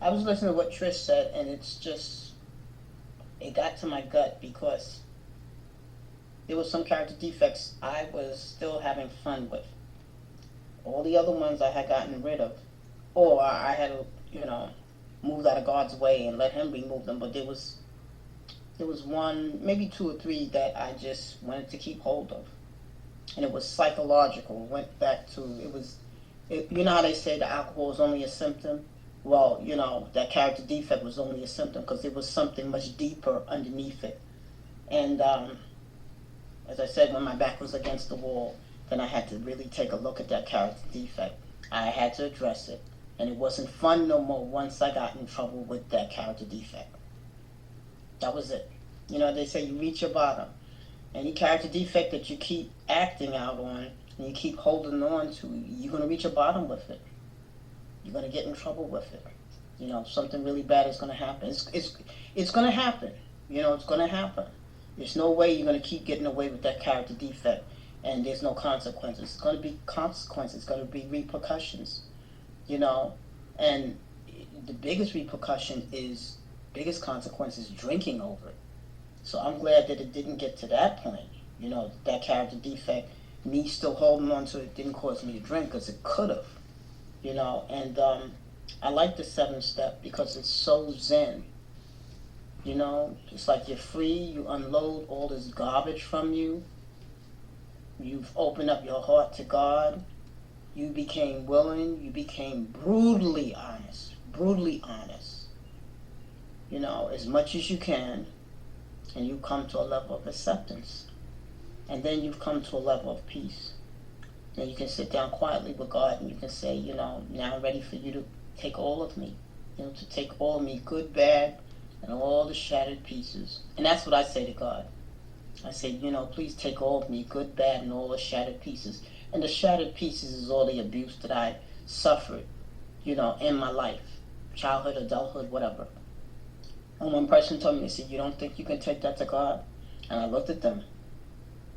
I was listening to what Trish said, and it's just, it got to my gut because there was some character defects I was still having fun with. All the other ones I had gotten rid of, or I had, you know, moved out of God's way and let Him remove them. But there was one, maybe two or three that I just wanted to keep hold of, and it was psychological. It went back to you know how they say the alcohol is only a symptom. Well, you know, that character defect was only a symptom because there was something much deeper underneath it. And as I said, when my back was against the wall, then I had to really take a look at that character defect. I had to address it. And it wasn't fun no more once I got in trouble with that character defect. That was it. You know, they say you reach your bottom. Any character defect that you keep acting out on and you keep holding on to, you're going to reach your bottom with it. You're going to get in trouble with it. You know, something really bad is going to happen. It's going to happen. You know, it's going to happen. There's no way you're going to keep getting away with that character defect and there's no consequences. It's going to be consequences. It's going to be repercussions. You know, and the biggest consequence is drinking over it. So I'm glad that it didn't get to that point. You know, that character defect, me still holding on to it didn't cause me to drink because it could have. You know, and I like the 7-step because it's so zen. You know, it's like you're free, you unload all this garbage from you. You've opened up your heart to God. You became willing, you became brutally honest. You know, as much as you can, and you come to a level of acceptance. And then you've come to a level of peace. And you can sit down quietly with God and you can say, you know, now I'm ready for you to take all of me. You know, to take all of me, good, bad, and all the shattered pieces. And that's what I say to God. I say, you know, please take all of me, good, bad, and all the shattered pieces. And the shattered pieces is all the abuse that I suffered, you know, in my life. Childhood, adulthood, whatever. And one person told me, they said, you don't think you can take that to God? And I looked at them.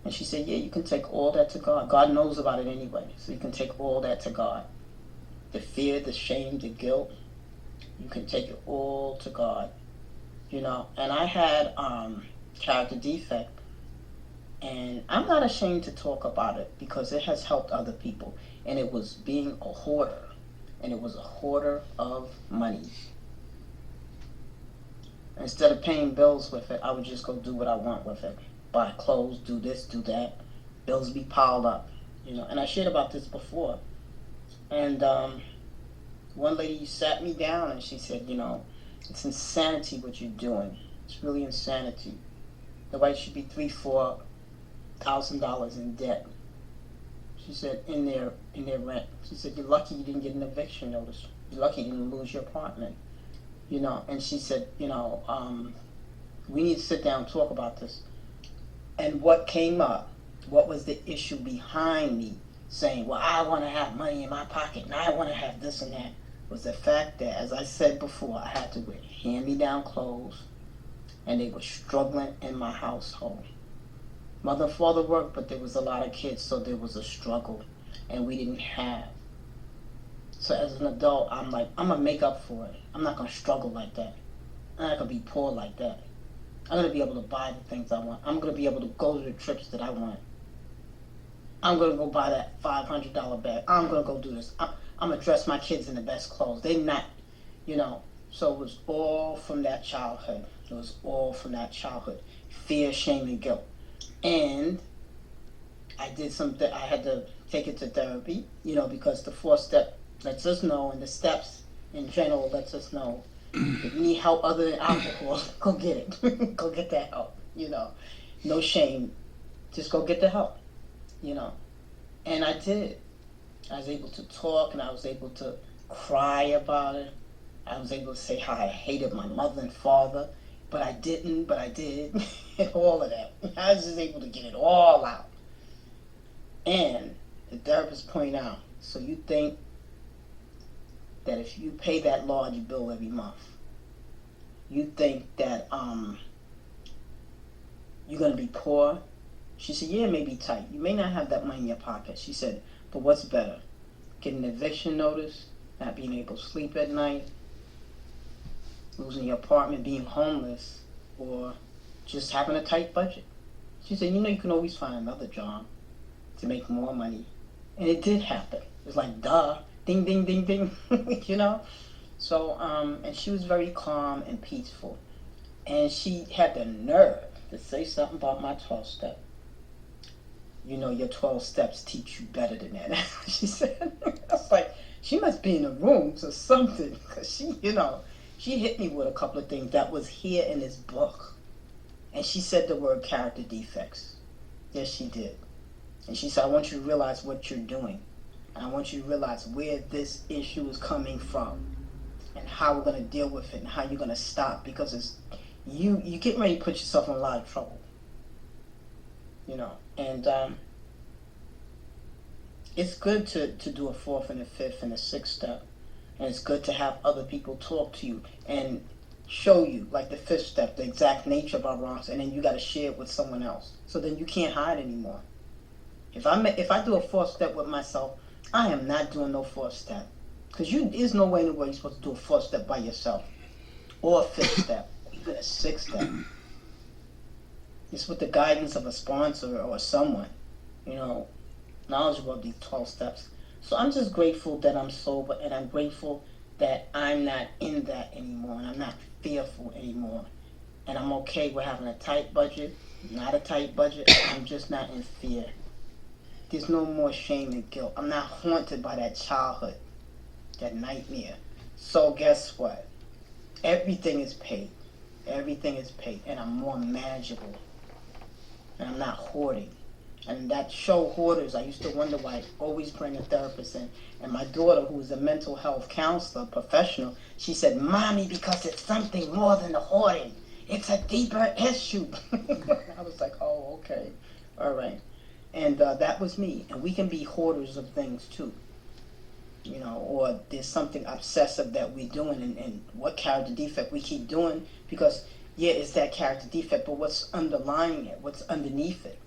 And she said, yeah, you can take all that to God. God knows about it anyway. So you can take all that to God. The fear, the shame, the guilt, you can take it all to God. You know, and I had character defect. And I'm not ashamed to talk about it because it has helped other people. And it was being a hoarder. And it was a hoarder of money. Instead of paying bills with it, I would just go do what I want with it. Buy clothes, do this, do that. Bills be piled up, you know. And I shared about this before. And one lady sat me down and she said, you know, it's insanity what you're doing. It's really insanity. Nobody should be $3,000-$4,000 in debt. She said, in their rent. She said, you're lucky you didn't get an eviction notice. You're lucky you didn't lose your apartment. You know, and she said, you know, we need to sit down and talk about this. And what came up, what was the issue behind me saying, well, I want to have money in my pocket and I want to have this and that, was the fact that, as I said before, I had to wear hand-me-down clothes and they were struggling in my household. Mother and father worked, but there was a lot of kids, so there was a struggle and we didn't have. So as an adult, I'm like, I'm going to make up for it. I'm not going to struggle like that. I'm not going to be poor like that. I'm going to be able to buy the things I want. I'm going to be able to go to the trips that I want. I'm going to go buy that $500 bag. I'm going to go do this. I'm going to dress my kids in the best clothes. They're not, you know, So it was all from that childhood. It was all from that childhood. Fear, shame, and guilt. And I did something, I had to take it to therapy, because the 4-step lets us know, and the steps in general lets us know, if you need help other than alcohol, go get it. Go get that help, No shame. Just go get the help, And I did. I was able to talk, and I was able to cry about it. I was able to say how I hated my mother and father, but I didn't, but I did. And all of that. I was just able to get it all out. And the therapist pointed out, so you think that if you pay that large bill every month, you think that you're going to be poor? She said, yeah, it may be tight. You may not have that money in your pocket. She said, but what's better? Getting an eviction notice, not being able to sleep at night, losing your apartment, being homeless, or just having a tight budget. She said, you can always find another job to make more money. And it did happen. It's like, duh, ding, ding, ding, ding, So, and she was very calm and peaceful. And she had the nerve to say something about my 12-step. Your 12 steps teach you better than that. She said, I was like, she must be in the rooms or something. Because she hit me with a couple of things that was here in this book. And she said the word character defects. Yes, she did. And she said, I want you to realize what you're doing. And I want you to realize where this issue is coming from. And how we're going to deal with it. And how you're going to stop. Because it's you get ready to put yourself in a lot of trouble. And it's good to do a 4th and a 5th and a 6th step. And it's good to have other people talk to you and show you, like the 5th step, the exact nature of our wrongs, and then you got to share it with someone else. So then you can't hide anymore. If I do a 4th step with myself, I am not doing no 4th step. Because there's no way in the world you're supposed to do a 4th step by yourself. Or a 5th step. Even a 6th step. It's with the guidance of a sponsor or someone, knowledgeable of these 12 steps. So I'm just grateful that I'm sober, and I'm grateful that I'm not in that anymore, and I'm not fearful anymore. And I'm okay with having a tight budget, not a tight budget. I'm just not in fear. There's no more shame and guilt. I'm not haunted by that childhood, that nightmare. So guess what? Everything is paid. Everything is paid, and I'm more manageable. And I'm not hoarding. And that show, Hoarders, I used to wonder why I always bring a therapist in. And my daughter, who is a mental health counselor, professional, she said, Mommy, because it's something more than the hoarding. It's a deeper issue. I was like, oh, okay. All right. And that was me. And we can be hoarders of things, too. Or there's something obsessive that we're doing, and what character defect we keep doing, because, yeah, it's that character defect, but what's underlying it? What's underneath it?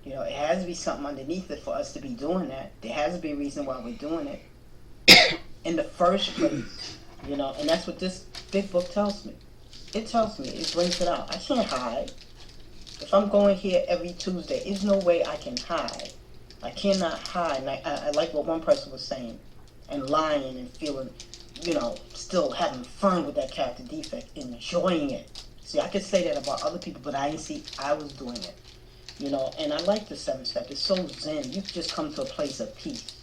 It has to be something underneath it for us to be doing that. There has to be a reason why we're doing it in the first place, and that's what this big book tells me. It tells me, it brings it out. I can't hide. If I'm going here every Tuesday, there's no way I can hide. I cannot hide. And I like what one person was saying, and lying and feeling, still having fun with that character defect, enjoying it. See, I could say that about other people, but I didn't see I was doing it. And I like the 7th step. It's so zen. You just come to a place of peace.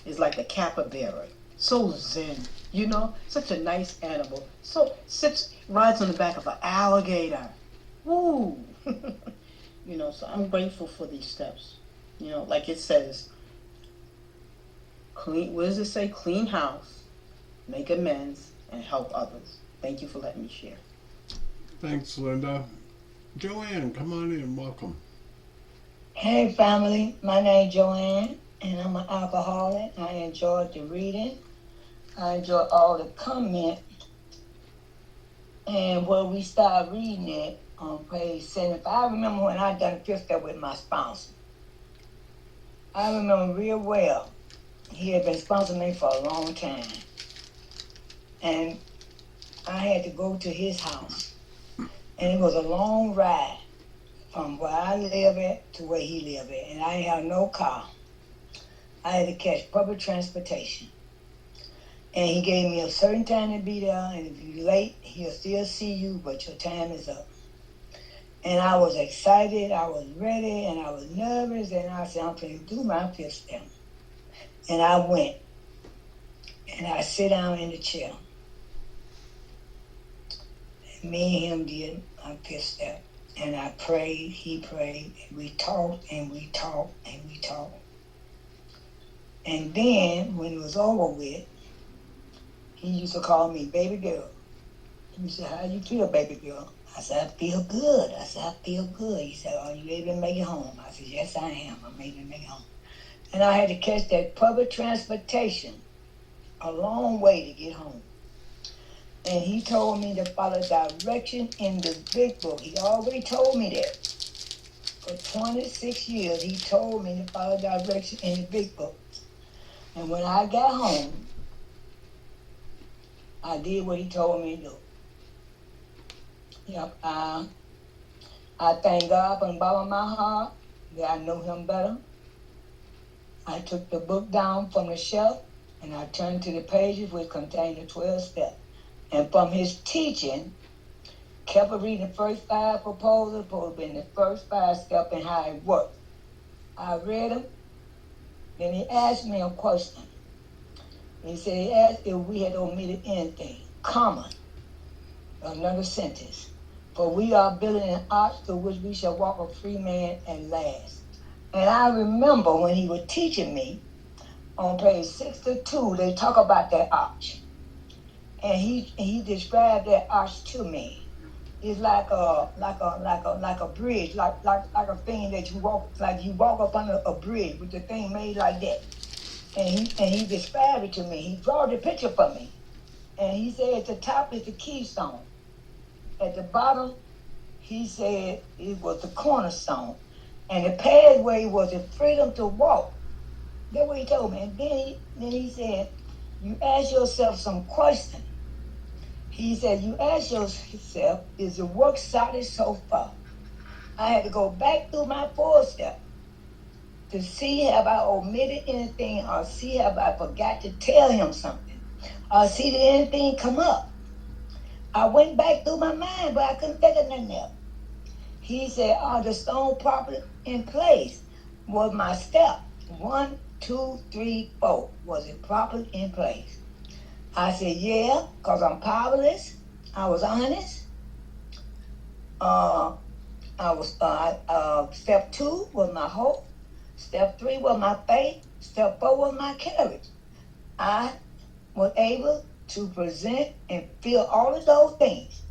It's like a capybara. So zen. Such a nice animal. So rides on the back of an alligator. Woo! So I'm grateful for these steps. Like it says, clean. What does it say? Clean house, make amends, and help others. Thank you for letting me share. Thanks, Linda. Joanne, come on in. Welcome. Hey family, my name is Joanne, and I'm an alcoholic. I enjoyed the reading. I enjoyed all the comment. And when we started reading it on page 75, I remember when I done a 5th step with my sponsor. I remember real well. He had been sponsoring me for a long time. And I had to go to his house. And it was a long ride from where I live at to where he lived at. And I didn't have no car. I had to catch public transportation. And he gave me a certain time to be there, and if you're late, he'll still see you, but your time is up. And I was excited, I was ready, and I was nervous, and I said, I'm going to do my 5th step. And I went, and I sit down in the chair. And me and him did my 5th step. And I prayed, he prayed, and we talked, and we talked, and we talked. And then, when it was over with, he used to call me baby girl. He said, how you feel, baby girl? I said, I feel good. I said, I feel good. He said, are you able to make it home? I said, yes, I am. I'm able to make it home. And I had to catch that public transportation a long way to get home. And he told me to follow direction in the big book. He already told me that. For 26 years, he told me to follow direction in the big book. And when I got home, I did what he told me to do. Yep, I thank God from the bottom of my heart that I know him better. I took the book down from the shelf and I turned to the pages which contained the 12 steps. And from his teaching, kept reading the first 5 proposals, supposed to be in the first 5 steps and how it worked. I read them, then he asked me a question. He said he asked if we had omitted anything, comma, another sentence. For we are building an arch through which we shall walk a free man at last. And I remember when he was teaching me, on page 62, they talk about that arch. And he described that arch to me. It's like a bridge, like a thing that you walk, like you walk up under a bridge with the thing made like that. And he described it to me. He drew the picture for me. And he said at the top is the keystone. At the bottom, he said it was the cornerstone. And the pathway was the freedom to walk. That's what he told me. And then he said, you ask yourself some questions. He said, you ask yourself, is the work solid so far? I had to go back through my 4 steps to see have I omitted anything or see have I forgot to tell him something or see did anything come up. I went back through my mind, but I couldn't think of nothing else. He said, are the stone properly in place? Was my step 1, 2, 3, 4, was it properly in place? I said, yeah, because I'm powerless. I was honest. Step 2 was my hope. Step 3 was my faith. Step 4 was my courage. I was able to present and feel all of those things.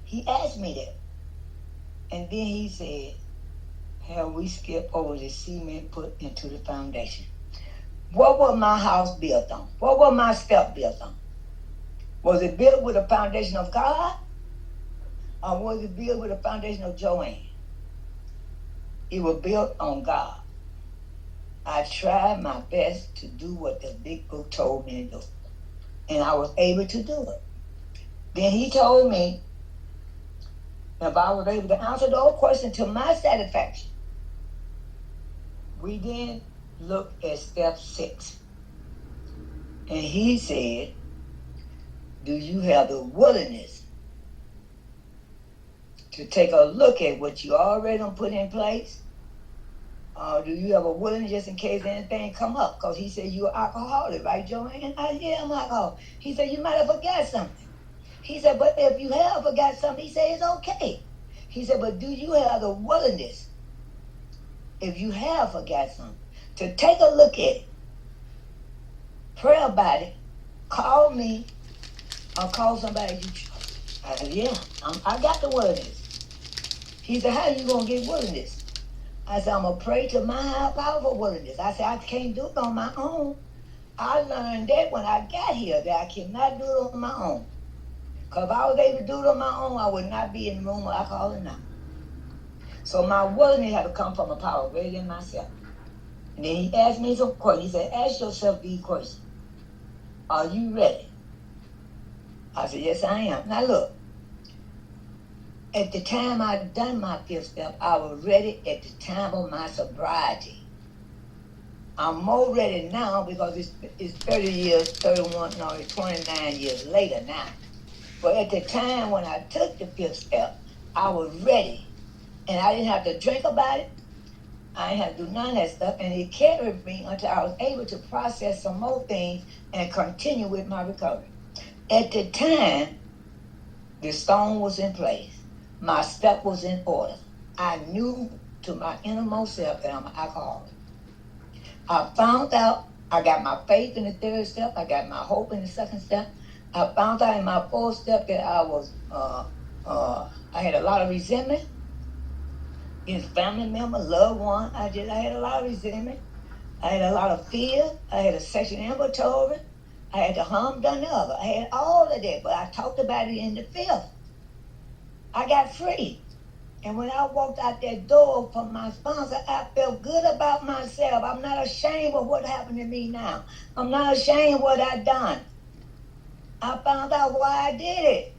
He asked me that. And then he said, have we skipped over the cement put into the foundation? What was my house built on? What was my step built on? Was it built with a foundation of God? Or was it built with a foundation of Joanne? It was built on God. I tried my best to do what the big book told me to do. And I was able to do it. Then he told me if I was able to answer those questions to my satisfaction. We then looked at step 6. And he said, do you have the willingness to take a look at what you already put in place? Or do you have a willingness just in case anything come up? Because he said you're alcoholic, right, Joanne? I said, yeah, I'm alcoholic. He said, you might have forgot something. He said, but if you have forgot something, he said, it's okay. He said, but do you have the willingness, if you have forgot something, to take a look at it, pray about it, call me, or call somebody you trust? I said, yeah, I got the willingness. He said, how you going to get willingness? I said, I'm going to pray to my high power for willingness. I said, I can't do it on my own. I learned that when I got here, that I cannot do it on my own. Because if I was able to do it on my own, I would not be in the room with alcohol now. So my willingness had to come from a power greater than myself. And then he asked me some questions. He said, ask yourself these questions. Are you ready? I said, yes, I am. Now look, at the time I'd done my 5th step, I was ready at the time of my sobriety. I'm more ready now because it's 30 years, 31, no, it's 29 years later now. But at the time when I took the fifth step, I was ready. And I didn't have to drink about it. I didn't have to do none of that stuff. And it carried me until I was able to process some more things and continue with my recovery. At the time, the stone was in place. My step was in order. I knew to my innermost self that I'm an alcoholic. I found out, I got my faith in the third step, I got my hope in the second step. I found out in my fourth step that I had a lot of resentment against family members, loved ones. I had a lot of resentment. I had a lot of fear. I had a sexual inventory. I had the harm done to others. I had all of that, but I talked about it in the fifth. I got free. And when I walked out that door from my sponsor, I felt good about myself. I'm not ashamed of what happened to me now. I'm not ashamed of what I done. I found out why I did it.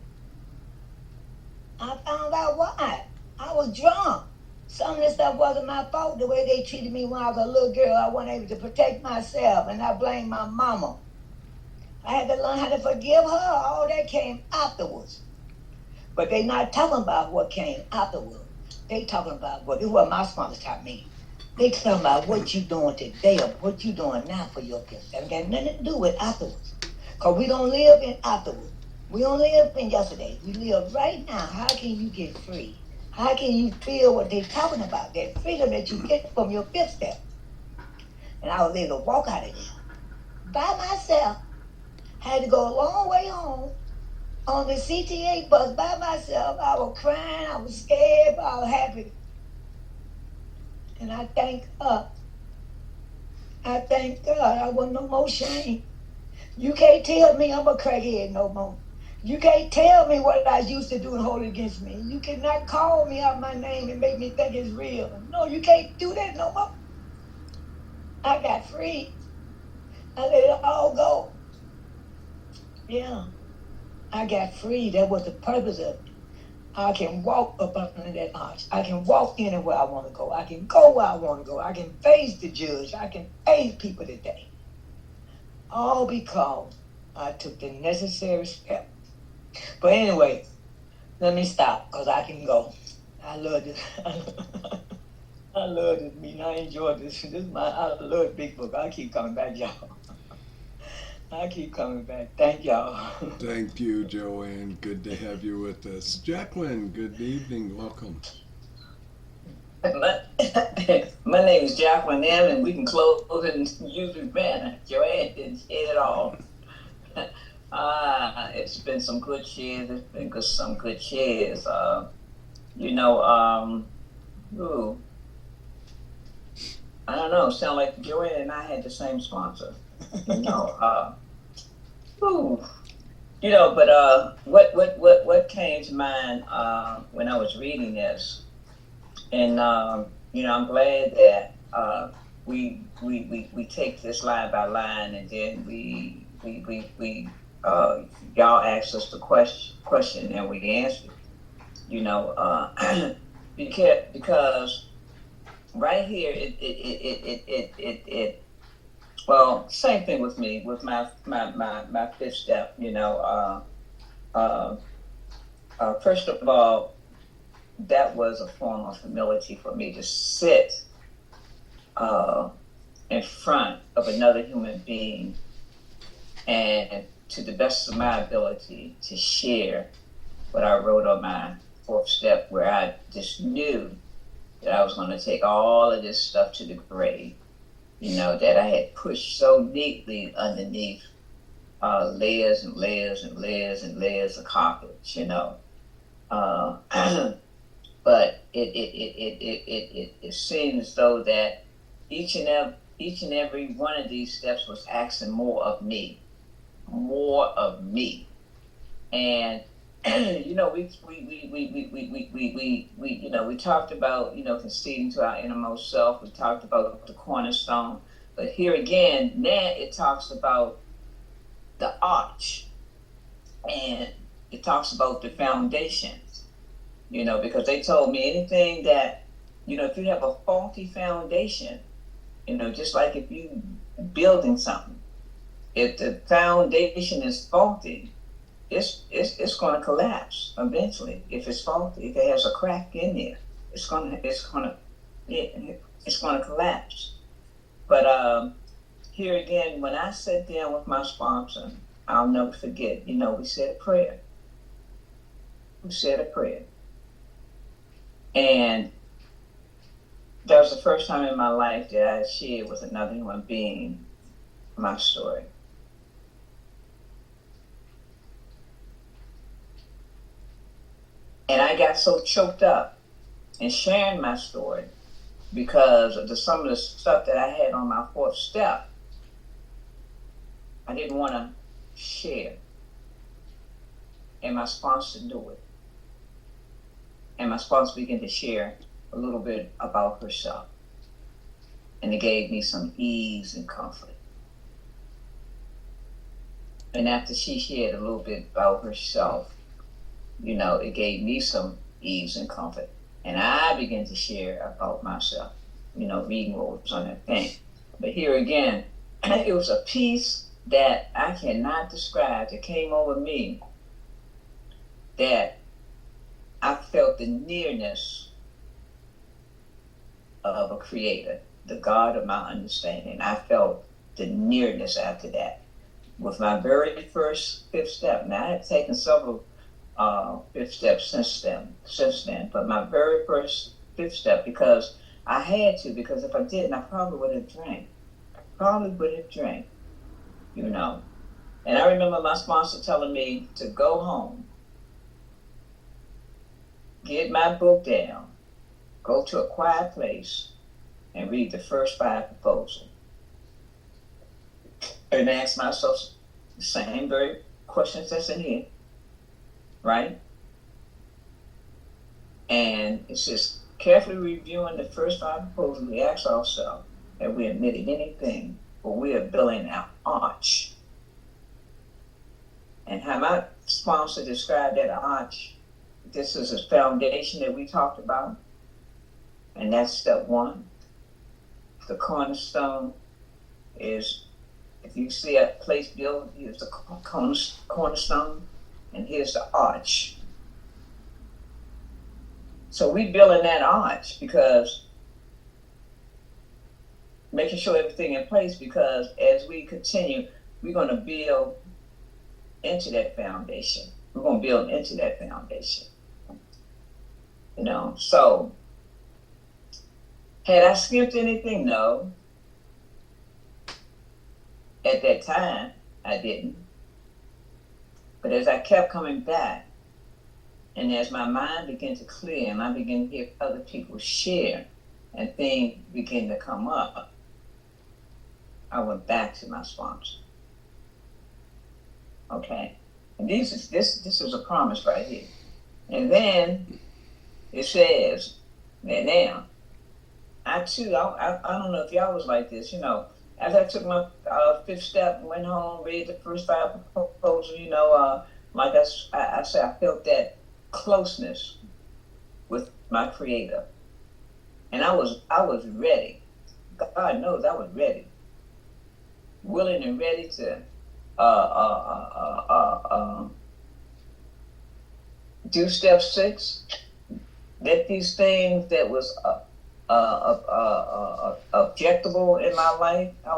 I found out why. I was drunk. Some of this stuff wasn't my fault. The way they treated me when I was a little girl, I wasn't able to protect myself, and I blame my mama. I had to learn how to forgive her. All that came afterwards. But they not talking about what came afterwards. They talking about this is what my sponsors taught me. They talking about what you doing today or what you doing now for your kids. That got nothing to do with afterwards. Because we don't live in afterwards. We don't live in yesterday. We live right now. How can you get free? How can you feel what they're talking about? That freedom that you get from your fifth step. And I was able to walk out of there by myself. Had to go a long way home on the CTA bus by myself. I was crying, I was scared, but I was happy. And I thank God. I thank God I wasn't no more shame. You can't tell me I'm a crackhead no more. You can't tell me what I used to do and hold it against me. You cannot call me out my name and make me think it's real. No, you can't do that no more. I got free. I let it all go. Yeah. I got free. That was the purpose of it. I can walk up under that arch. I can walk anywhere I want to go. I can go where I want to go. I can face the judge. I can face people today. All because I took the necessary step. But anyway, let me stop because I can go. I love this. I love this meeting. I enjoy this. I love Big Book. I keep coming back, y'all. I keep coming back. Thank y'all. Thank you, Joanne. Good to have you with us. Jacqueline, good evening. Welcome. My name is Jacqueline M, and we can close it in usual manner. Joanne didn't say it all. It's been some good shares. It's been some good shares. I don't know. Sound like Joanne and I had the same sponsor. But what came to mind when I was reading this, and I'm glad that we take this line by line, and then we y'all asked us the question and we answered. Because right here it well, same thing with me with my fifth step. First of all, that was a form of humility for me to sit in front of another human being and, to the best of my ability, to share what I wrote on my fourth step, where I just knew that I was going to take all of this stuff to the grave, that I had pushed so neatly underneath layers and layers and layers and layers of carpet, But it seems as though that each and every one of these steps was asking more of me. And we talked about conceding to our innermost self. We talked about the cornerstone, but here again, now it talks about the arch, and it talks about the foundation. Because they told me anything that if you have a faulty foundation, Just like if you building something, if the foundation is faulty, it's going to collapse eventually. If it's faulty, if it has a crack in there, it's going to collapse. But here again, when I sat down with my sponsor, I'll never forget. We said a prayer. And that was the first time in my life that I shared with another human being my story. And I got so choked up in sharing my story because of some of the stuff that I had on my fourth step. I didn't want to share. And my sponsor knew it. And my sponsor began to share a little bit about herself. And it gave me some ease and comfort. And after she shared a little bit about herself, it gave me some ease and comfort. And I began to share about myself, reading what was on that thing. But here again, it was a peace that I cannot describe that came over me, that I felt the nearness of a creator, the God of my understanding. I felt the nearness after that. With my very first fifth step, now I had taken several fifth steps since then, but my very first fifth step, because I had to, because if I didn't, I probably would have drank. And I remember my sponsor telling me to go home, get my book down, go to a quiet place, and read the first 5 proposals. And ask myself the same very questions that's in here, right? And it's just carefully reviewing the first 5 proposals. We ask ourselves, have we admitted anything, or we are building our arch? And how my sponsor described that arch, this is a foundation that we talked about, and that's step 1. The cornerstone is, if you see a place built, here's the cornerstone, and here's the arch. So we building that arch because making sure everything in place, because as we continue, we're going to build into that foundation. So had I skipped anything? No. At that time, I didn't. But as I kept coming back, and as my mind began to clear, and I began to hear other people share, and things began to come up, I went back to my sponsor. Okay? And this is a promise right here. And then it says that now, I don't know if y'all was like this, as I took my fifth step, went home, read the first 5 proposals, like I said, I felt that closeness with my creator. And I was ready. God knows I was ready. Willing and ready to do step 6. Let these things that was objectable in my life, I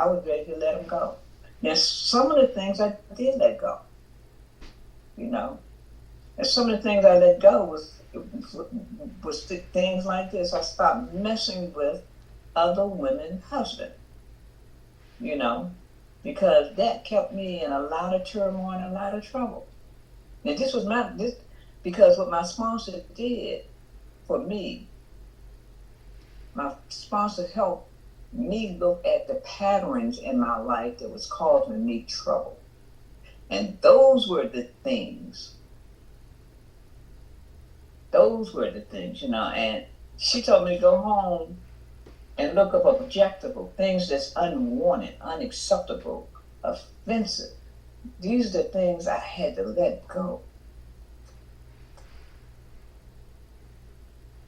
was ready to let them go. Now, some of the things I did let go, and some of the things I let go was things like this. I stopped messing with other women's husbands, because that kept me in a lot of turmoil and a lot of trouble. And this was because what my sponsor did for me, my sponsor helped me look at the patterns in my life that was causing me trouble. And those were the things, and she told me to go home and look up objectable things that's unwanted, unacceptable, offensive. These are the things I had to let go.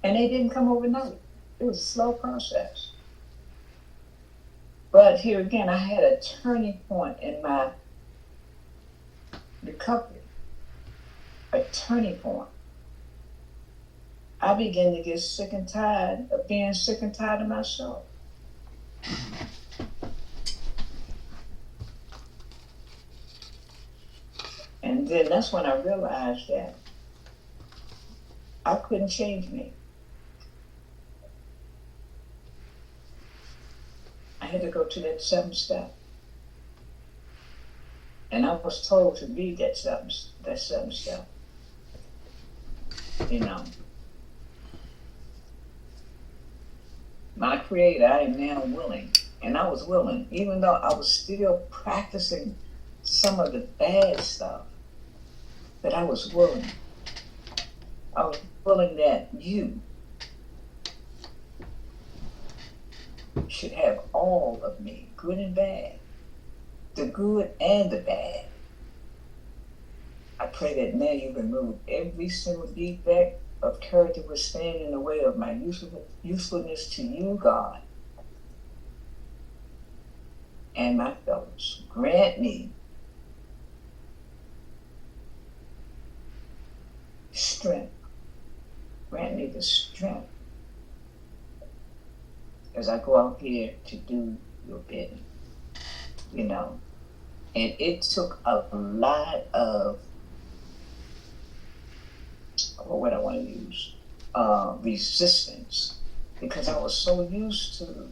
And they didn't come overnight. It was a slow process. But here again, I had a turning point in my recovery, a turning point. I began to get sick and tired of being sick and tired of myself. And then that's when I realized that I couldn't change me. I had to go to that 7th step. And I was told to read that 7th step. You know. My Creator, I am now willing. And I was willing, even though I was still practicing some of the bad stuff, but I was willing. I was willing that you should have all of me, good and bad, the good and the bad. I pray that now you remove every single defect of character which stand in the way of my usefulness to you, God, and my fellows. Grant me strength. Grant me the strength as I go out here to do your bidding, you know. And it took a lot of, what I want to use, resistance, because I was so used to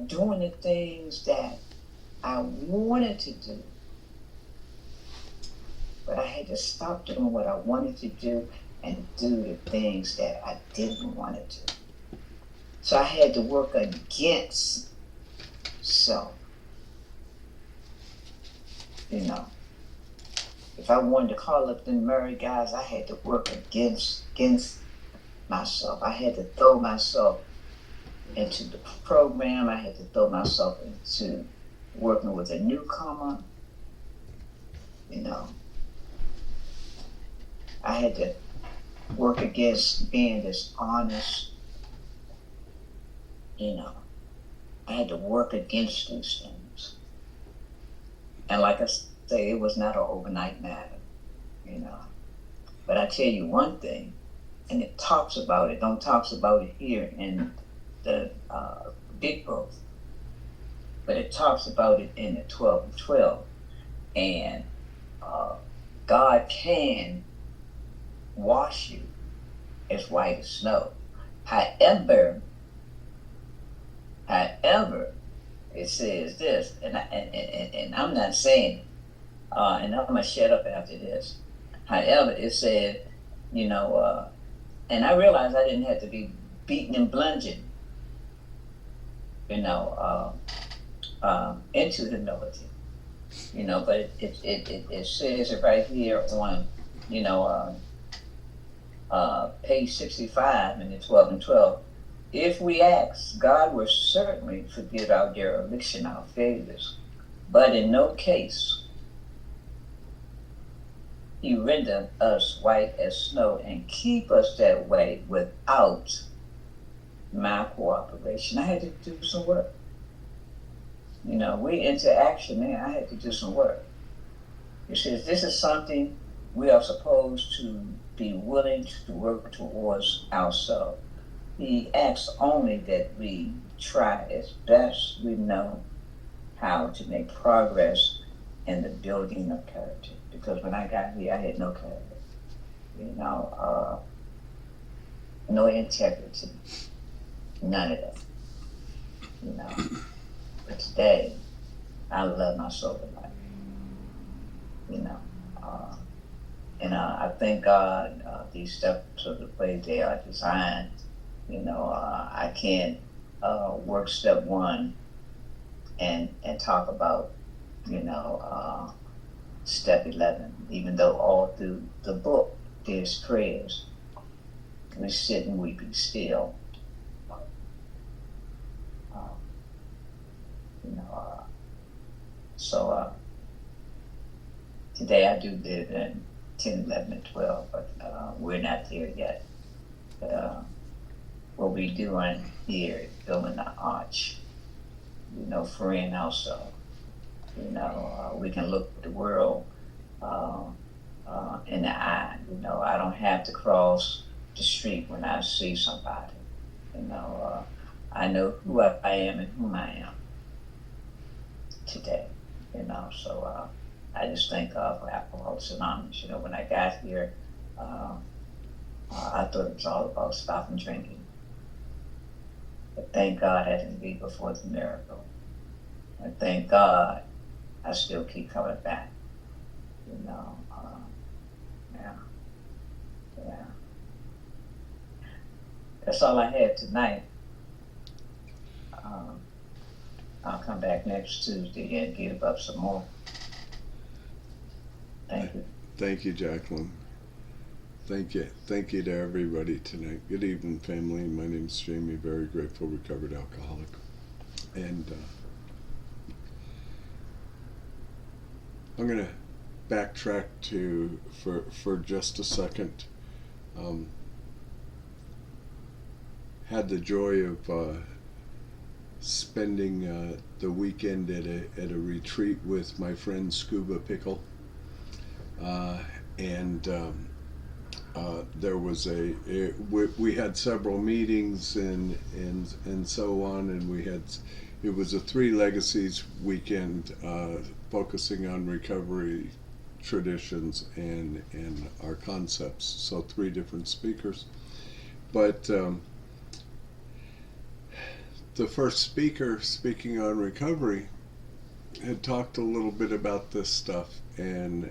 doing the things that I wanted to do. But I had to stop doing what I wanted to do and do the things that I didn't want to do. So I had to work against self. You know, if I wanted to call up them married guys, I had to work against myself. I had to throw myself into the program. I had to throw myself into working with a newcomer. You know, I had to work against being dishonest. You know, I had to work against these things. And like I say, it was not an overnight matter, you know. But I tell you one thing, and it talks about it, don't talks about it here in the big book, but it talks about it in the 12 and 12. And God can wash you as white as snow. However, it says this, and I'm not saying it, and I'm gonna shut up after this. However, it said, you know, and I realized I didn't have to be beaten and bludgeoned, you know, into humility, you know. But it says it right here on, you know, page 65 in the 12 and 12. If we ask, God will certainly forgive our dereliction, our failures, but in no case He render us white as snow and keep us that way without my cooperation. I had to do some work. You know, we into action, man. I had to do some work. It says this is something we are supposed to be willing to work towards ourselves. He asks only that we try as best we know how to make progress in the building of character. Because when I got here, I had no character, you know, no integrity, none of that, you know. But today, I love my soul to life, you know. And I thank God these steps are the way they are designed. You know, I can't work step 1 and talk about, you know, step 11, even though all through the book there's prayers. We sit and we be still. You know, so today I do live in 10, 11, and 12, but we're not there yet. But what we're doing here is building the arch, freeing ourselves. We can look the world in the eye. I don't have to cross the street when I see somebody. I know who I am and whom I am today. So I just thank God for Alcoholics Anonymous. When I got here, I thought it was all about stopping drinking. But thank God I didn't be before the miracle. And thank God I still keep coming back. Yeah. That's all I had tonight. I'll come back next Tuesday and give up some more. Thank you. Thank you, Jacqueline. Thank you. Thank you to everybody tonight. Good evening, family. My name's Jamie, very grateful recovered alcoholic. And I'm going to backtrack for just a second. Had the joy of spending the weekend at a retreat with my friend Scuba Pickle, and there was we had several meetings and so on, and it was a 3 Legacies weekend focusing on recovery traditions and our concepts. So 3 different speakers, but the first speaker speaking on recovery had talked a little bit about this stuff, and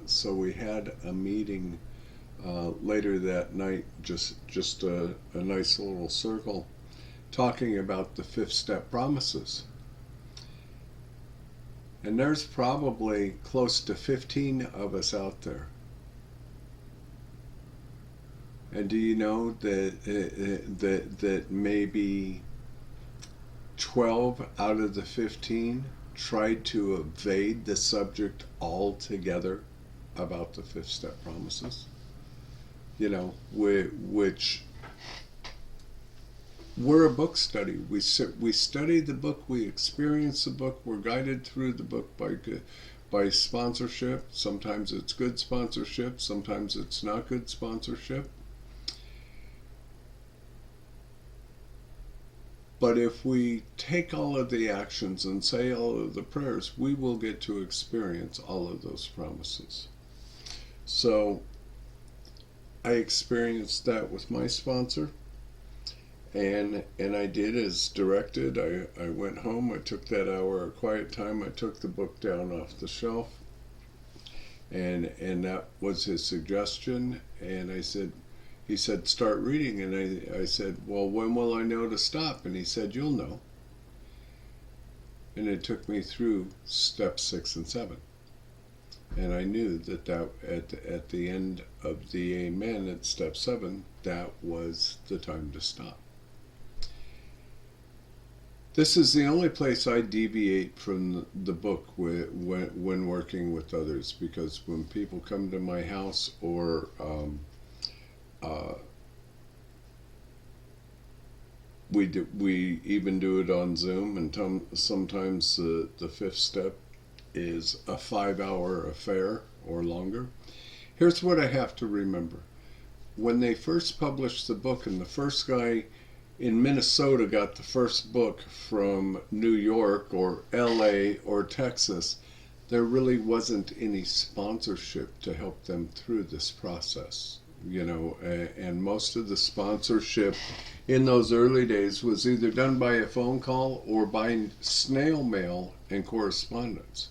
so we had a meeting later that night, just a nice little circle, talking about the 5th step promises. And there's probably close to 15 of us out there. And do you know that maybe 12 out of the 15 tried to evade the subject altogether about the 5th step promises? Which we're a book study. We study the book, we experience the book, we're guided through the book by sponsorship. Sometimes it's good sponsorship, sometimes it's not good sponsorship. But if we take all of the actions and say all of the prayers, we will get to experience all of those promises. So I experienced that with my sponsor, and I did as directed. I went home, I took that hour of quiet time, I took the book down off the shelf, and that was his suggestion, and he said, start reading, and I said, well, when will I know to stop? And he said, you'll know. And it took me through steps 6 and 7. And I knew that at the end of the Amen at step 7, that was the time to stop. This is the only place I deviate from the book when working with others, because when people come to my house or we even do it on Zoom, and sometimes the 5th step is a 5-hour affair or longer. Here's what I have to remember. When they first published the book, and the first guy in Minnesota got the first book from New York or LA or Texas, there really wasn't any sponsorship to help them through this process. And most of the sponsorship in those early days was either done by a phone call or by snail mail and correspondence.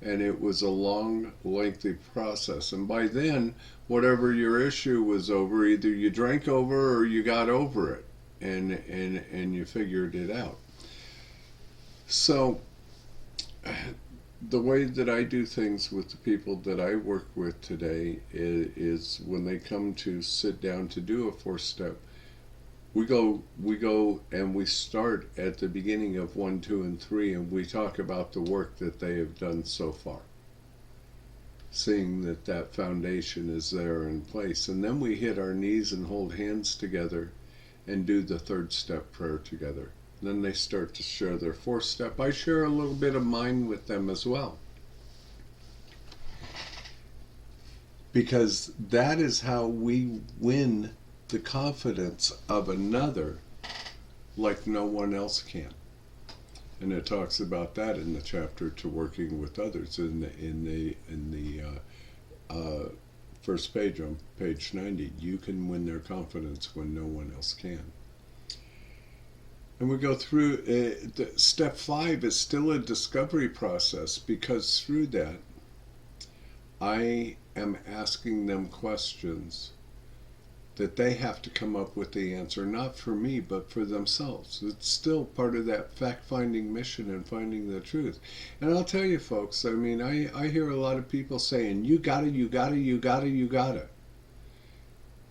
And it was a long, lengthy process. And by then, whatever your issue was over, either you drank over or you got over it, and you figured it out. So the way that I do things with the people that I work with today is when they come to sit down to do a 4th step, we go and we start at the beginning of 1, 2, and 3, and we talk about the work that they have done so far, seeing that foundation is there in place. And then we hit our knees and hold hands together and do the 3rd step prayer together. Then they start to share their 4th step. I share a little bit of mine with them as well. Because that is how we win the confidence of another like no one else can. And it talks about that in the chapter to working with others in the first page, on page 90. You can win their confidence when no one else can. And we go through step 5 is still a discovery process, because through that I am asking them questions that they have to come up with the answer, not for me, but for themselves. It's still part of that fact-finding mission and finding the truth. And I'll tell you, folks, I mean, I hear a lot of people saying, you gotta, you gotta, you gotta, you gotta.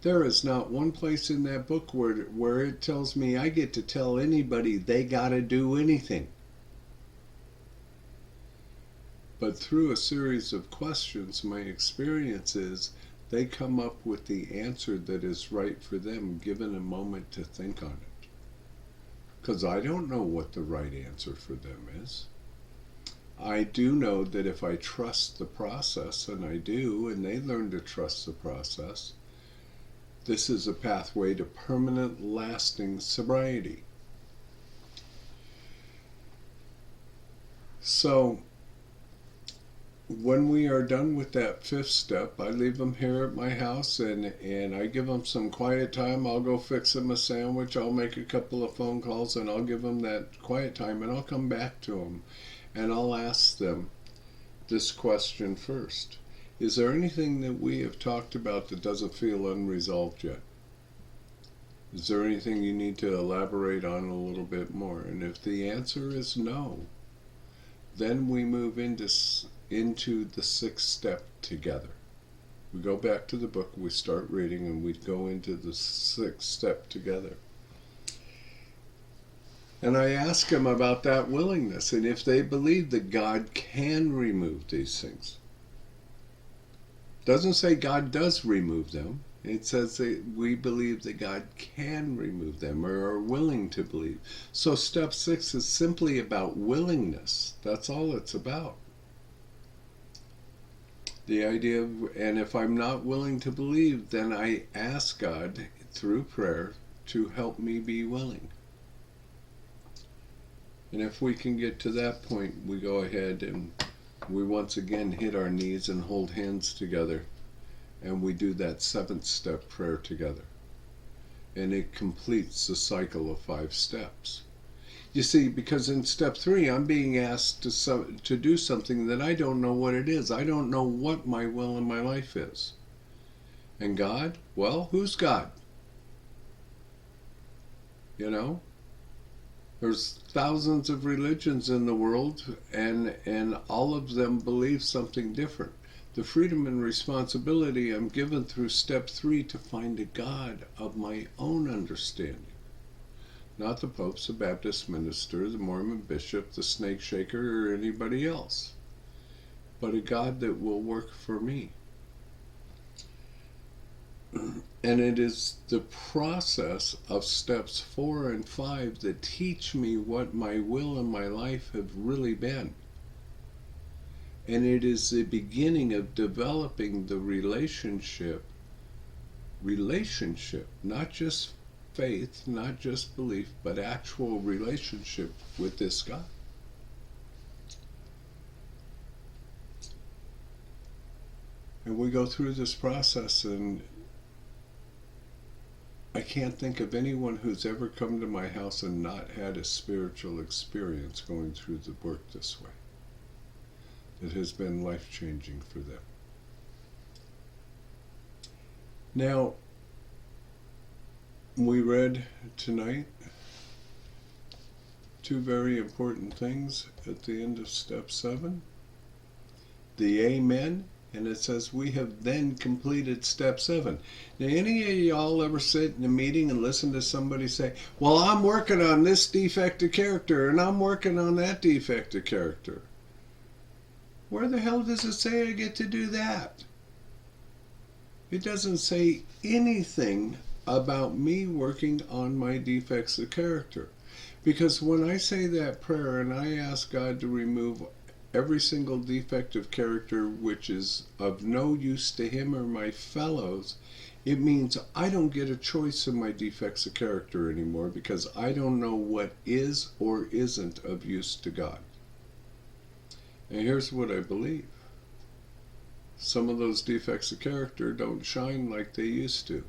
There is not one place in that book where it tells me I get to tell anybody they gotta do anything. But through a series of questions, my experience is they come up with the answer that is right for them, given a moment to think on it. Because I don't know what the right answer for them is. I do know that if I trust the process, and I do, and they learn to trust the process, this is a pathway to permanent, lasting sobriety. So, when we are done with that 5th step, I leave them here at my house and I give them some quiet time. I'll go fix them a sandwich. I'll make a couple of phone calls and I'll give them that quiet time, and I'll come back to them and I'll ask them this question first. Is there anything that we have talked about that doesn't feel unresolved yet? Is there anything you need to elaborate on a little bit more? And if the answer is no, then we move into the 6th step together. We go back to the book, we start reading, and we go into the 6th step together. And I ask them about that willingness, and if they believe that God can remove these things. It doesn't say God does remove them. It says that we believe that God can remove them, or are willing to believe. So step 6 is simply about willingness. That's all it's about. The idea of, and if I'm not willing to believe, then I ask God through prayer to help me be willing. And if we can get to that point, we go ahead and we once again hit our knees and hold hands together. And we do that 7th step prayer together. And it completes the cycle of 5 steps. You see, because in step 3, I'm being asked to do something that I don't know what it is. I don't know what my will in my life is. And God? Well, who's God? You know? There's thousands of religions in the world, and all of them believe something different. The freedom and responsibility I'm given through step 3 to find a God of my own understanding. Not the Pope, the Baptist minister, the Mormon bishop, the snake shaker, or anybody else. But a God that will work for me. And it is the process of steps 4 and 5 that teach me what my will and my life have really been. And it is the beginning of developing the relationship, not just faith, not just belief, but actual relationship with this God. And we go through this process, and I can't think of anyone who's ever come to my house and not had a spiritual experience going through the work this way. It has been life-changing for them. Now, we read tonight 2 very important things at the end of step 7. The Amen, and it says we have then completed step 7. Now, any of y'all ever sit in a meeting and listen to somebody say, well, I'm working on this defect of character, and I'm working on that defect of character? Where the hell does it say I get to do that? It doesn't say anything about me working on my defects of character. Because when I say that prayer and I ask God to remove every single defect of character which is of no use to him or my fellows, it means I don't get a choice in my defects of character anymore, because I don't know what is or isn't of use to God. And here's what I believe. Some of those defects of character don't shine like they used to.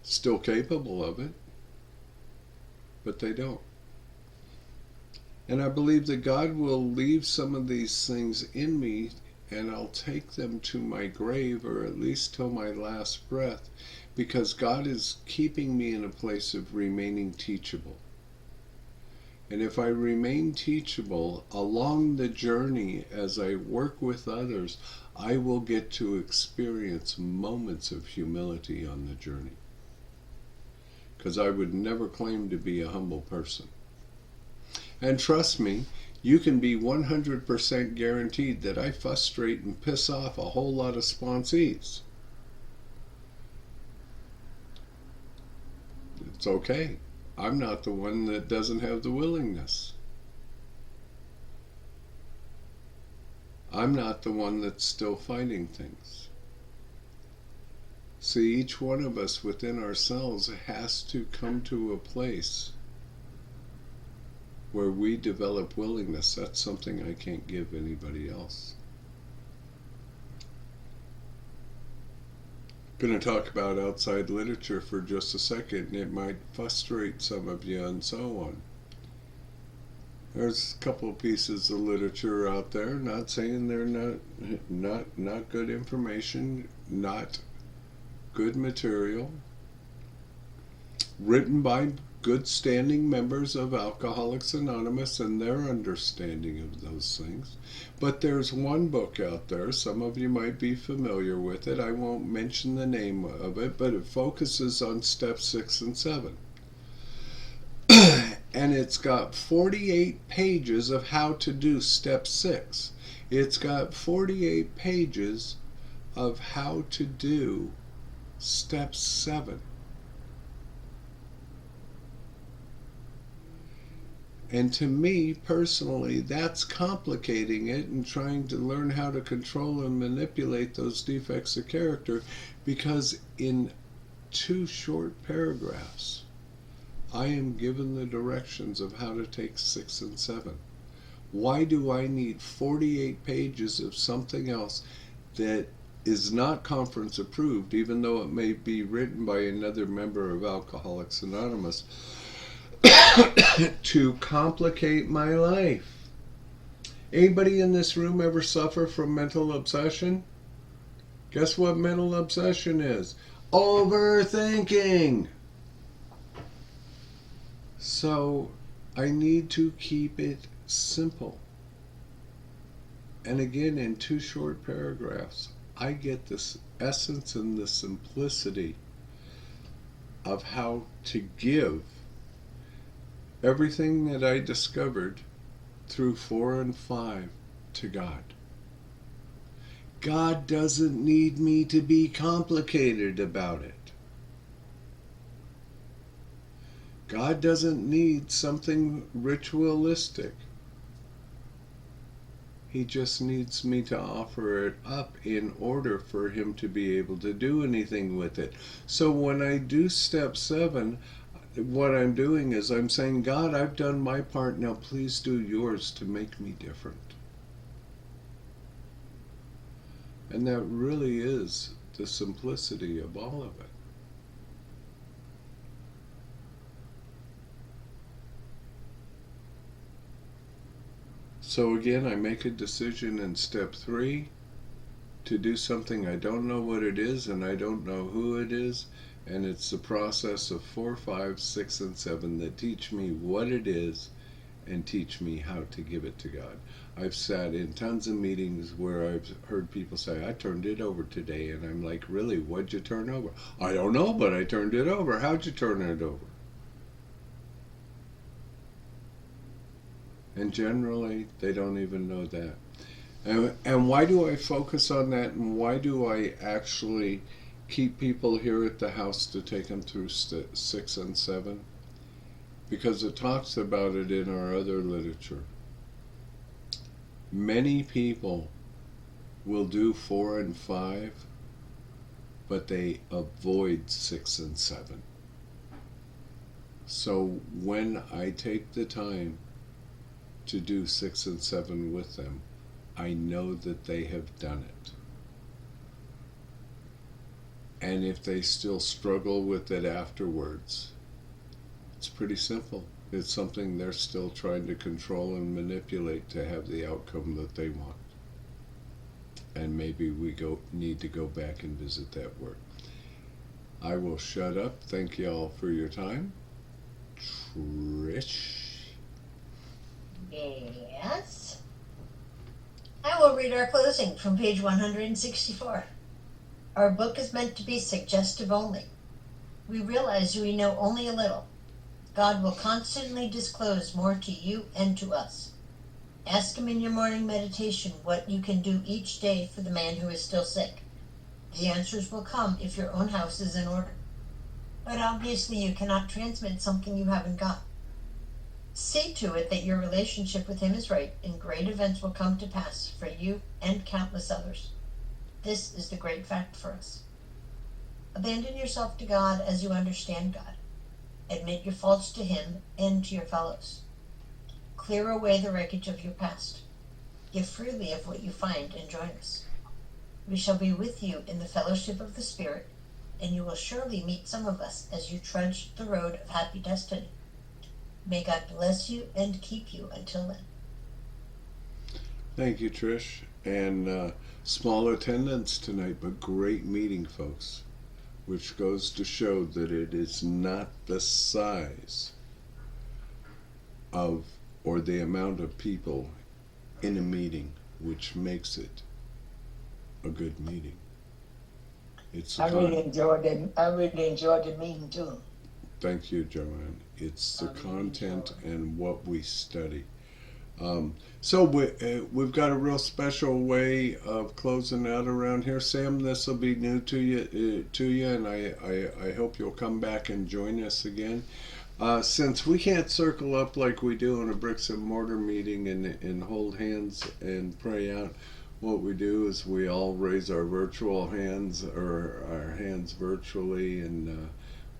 Still capable of it, but they don't. And I believe that God will leave some of these things in me, and I'll take them to my grave, or at least till my last breath, because God is keeping me in a place of remaining teachable. And if I remain teachable along the journey as I work with others, I will get to experience moments of humility on the journey. Because I would never claim to be a humble person. And trust me, you can be 100% guaranteed that I frustrate and piss off a whole lot of sponsees. It's okay. I'm not the one that doesn't have the willingness. I'm not the one that's still fighting things. See, each one of us within ourselves has to come to a place where we develop willingness. That's something I can't give anybody else. I'm going to talk about outside literature for just a second, and it might frustrate some of you and so on. There's a couple of pieces of literature out there, not saying they're not good information, not good material, written by good standing members of Alcoholics Anonymous and their understanding of those things. But there's one book out there, some of you might be familiar with it, I won't mention the name of it, but it focuses on steps 6 and 7. And it's got 48 pages of how to do step 6. It's got 48 pages of how to do step 7. And to me, personally, that's complicating it and trying to learn how to control and manipulate those defects of character, because in 2 short paragraphs, I am given the directions of how to take 6 and 7. Why do I need 48 pages of something else that is not conference approved, even though it may be written by another member of Alcoholics Anonymous, to complicate my life? Anybody in this room ever suffer from mental obsession? Guess what mental obsession is? Overthinking. So I need to keep it simple. And again, in 2 short paragraphs, I get this essence and the simplicity of how to give everything that I discovered through 4 and 5 to God. God doesn't need me to be complicated about it. God doesn't need something ritualistic. He just needs me to offer it up in order for him to be able to do anything with it. So when I do step 7, what I'm doing is I'm saying, God, I've done my part, now please do yours to make me different. And that really is the simplicity of all of it. So again, I make a decision in step 3 to do something I don't know what it is and I don't know who it is, and it's the process of 4, 5, 6, and 7 that teach me what it is and teach me how to give it to God. I've sat in tons of meetings where I've heard people say, I turned it over today, and I'm like, really, what'd you turn over? I don't know, but I turned it over. How'd you turn it over? And generally, they don't even know that. And why do I focus on that, and why do I actually keep people here at the house to take them through 6 and 7? because it talks about it in our other literature. Many people will do 4 and 5, but they avoid 6 and 7. So when I take the time to do 6 and 7 with them, I know that they have done it. And if they still struggle with it afterwards, it's pretty simple. It's something they're still trying to control and manipulate to have the outcome that they want. And maybe we need to go back and visit that work. I will shut up. Thank you all for your time. Trish? Yes. I will read our closing from page 164. Our book is meant to be suggestive only. We realize we know only a little. God will constantly disclose more to you and to us. Ask Him in your morning meditation what you can do each day for the man who is still sick. The answers will come if your own house is in order. But obviously you cannot transmit something you haven't got. See to it that your relationship with Him is right, and great events will come to pass for you and countless others. This is the great fact for us. Abandon yourself to God as you understand God. Admit your faults to Him and to your fellows. Clear away the wreckage of your past. Give freely of what you find and join us. We shall be with you in the fellowship of the Spirit, and you will surely meet some of us as you trudge the road of happy destiny. May God bless you and keep you until then. Thank you, Trish. And small attendance tonight, but great meeting, folks, which goes to show that it is not the size of or the amount of people in a meeting which makes it a good meeting. It's I really enjoyed the meeting too. Thank you, Joanne. It's the content and what we study. So we've got a real special way of closing out around here. Sam, this will be new to you, and I hope you'll come back and join us again. Since we can't circle up like we do in a bricks and mortar meeting and hold hands and pray out, what we do is we all raise our virtual hands or our hands virtually, and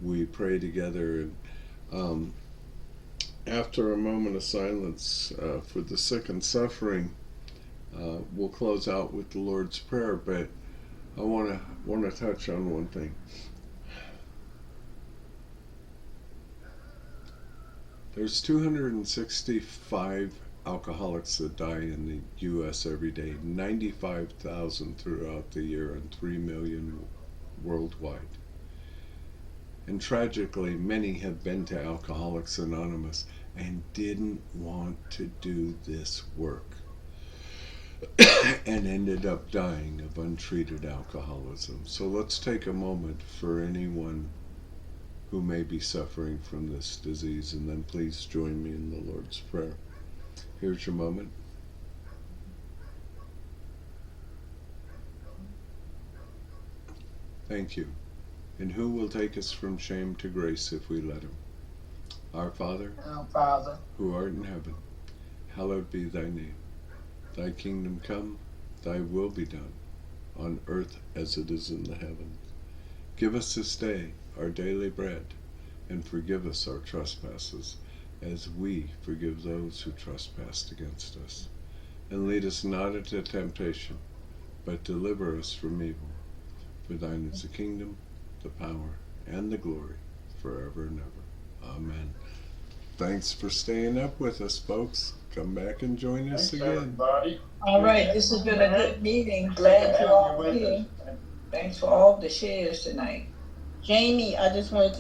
we pray together. And after a moment of silence for the sick and suffering, we'll close out with the Lord's Prayer. But I want to touch on one thing. There's 265 alcoholics that die in the U.S. every day, 95,000 throughout the year, and 3 million worldwide. And tragically, many have been to Alcoholics Anonymous and didn't want to do this work and ended up dying of untreated alcoholism. So let's take a moment for anyone who may be suffering from this disease, and then please join me in the Lord's Prayer. Here's your moment. Thank you. And who will take us from shame to grace if we let Him? Our Father, who art in heaven, hallowed be thy name. Thy kingdom come, thy will be done, on earth as it is in the heavens. Give us this day our daily bread, and forgive us our trespasses, as we forgive those who trespass against us. And lead us not into temptation, but deliver us from evil. For thine is the kingdom, the power, and the glory, forever and ever. Amen. Thanks for staying up with us, folks. Come back and join us Thanks, again. everybody. All right, this has been a good meeting. Glad you're all here. Thanks for all the shares tonight. Jamie, I just wanted to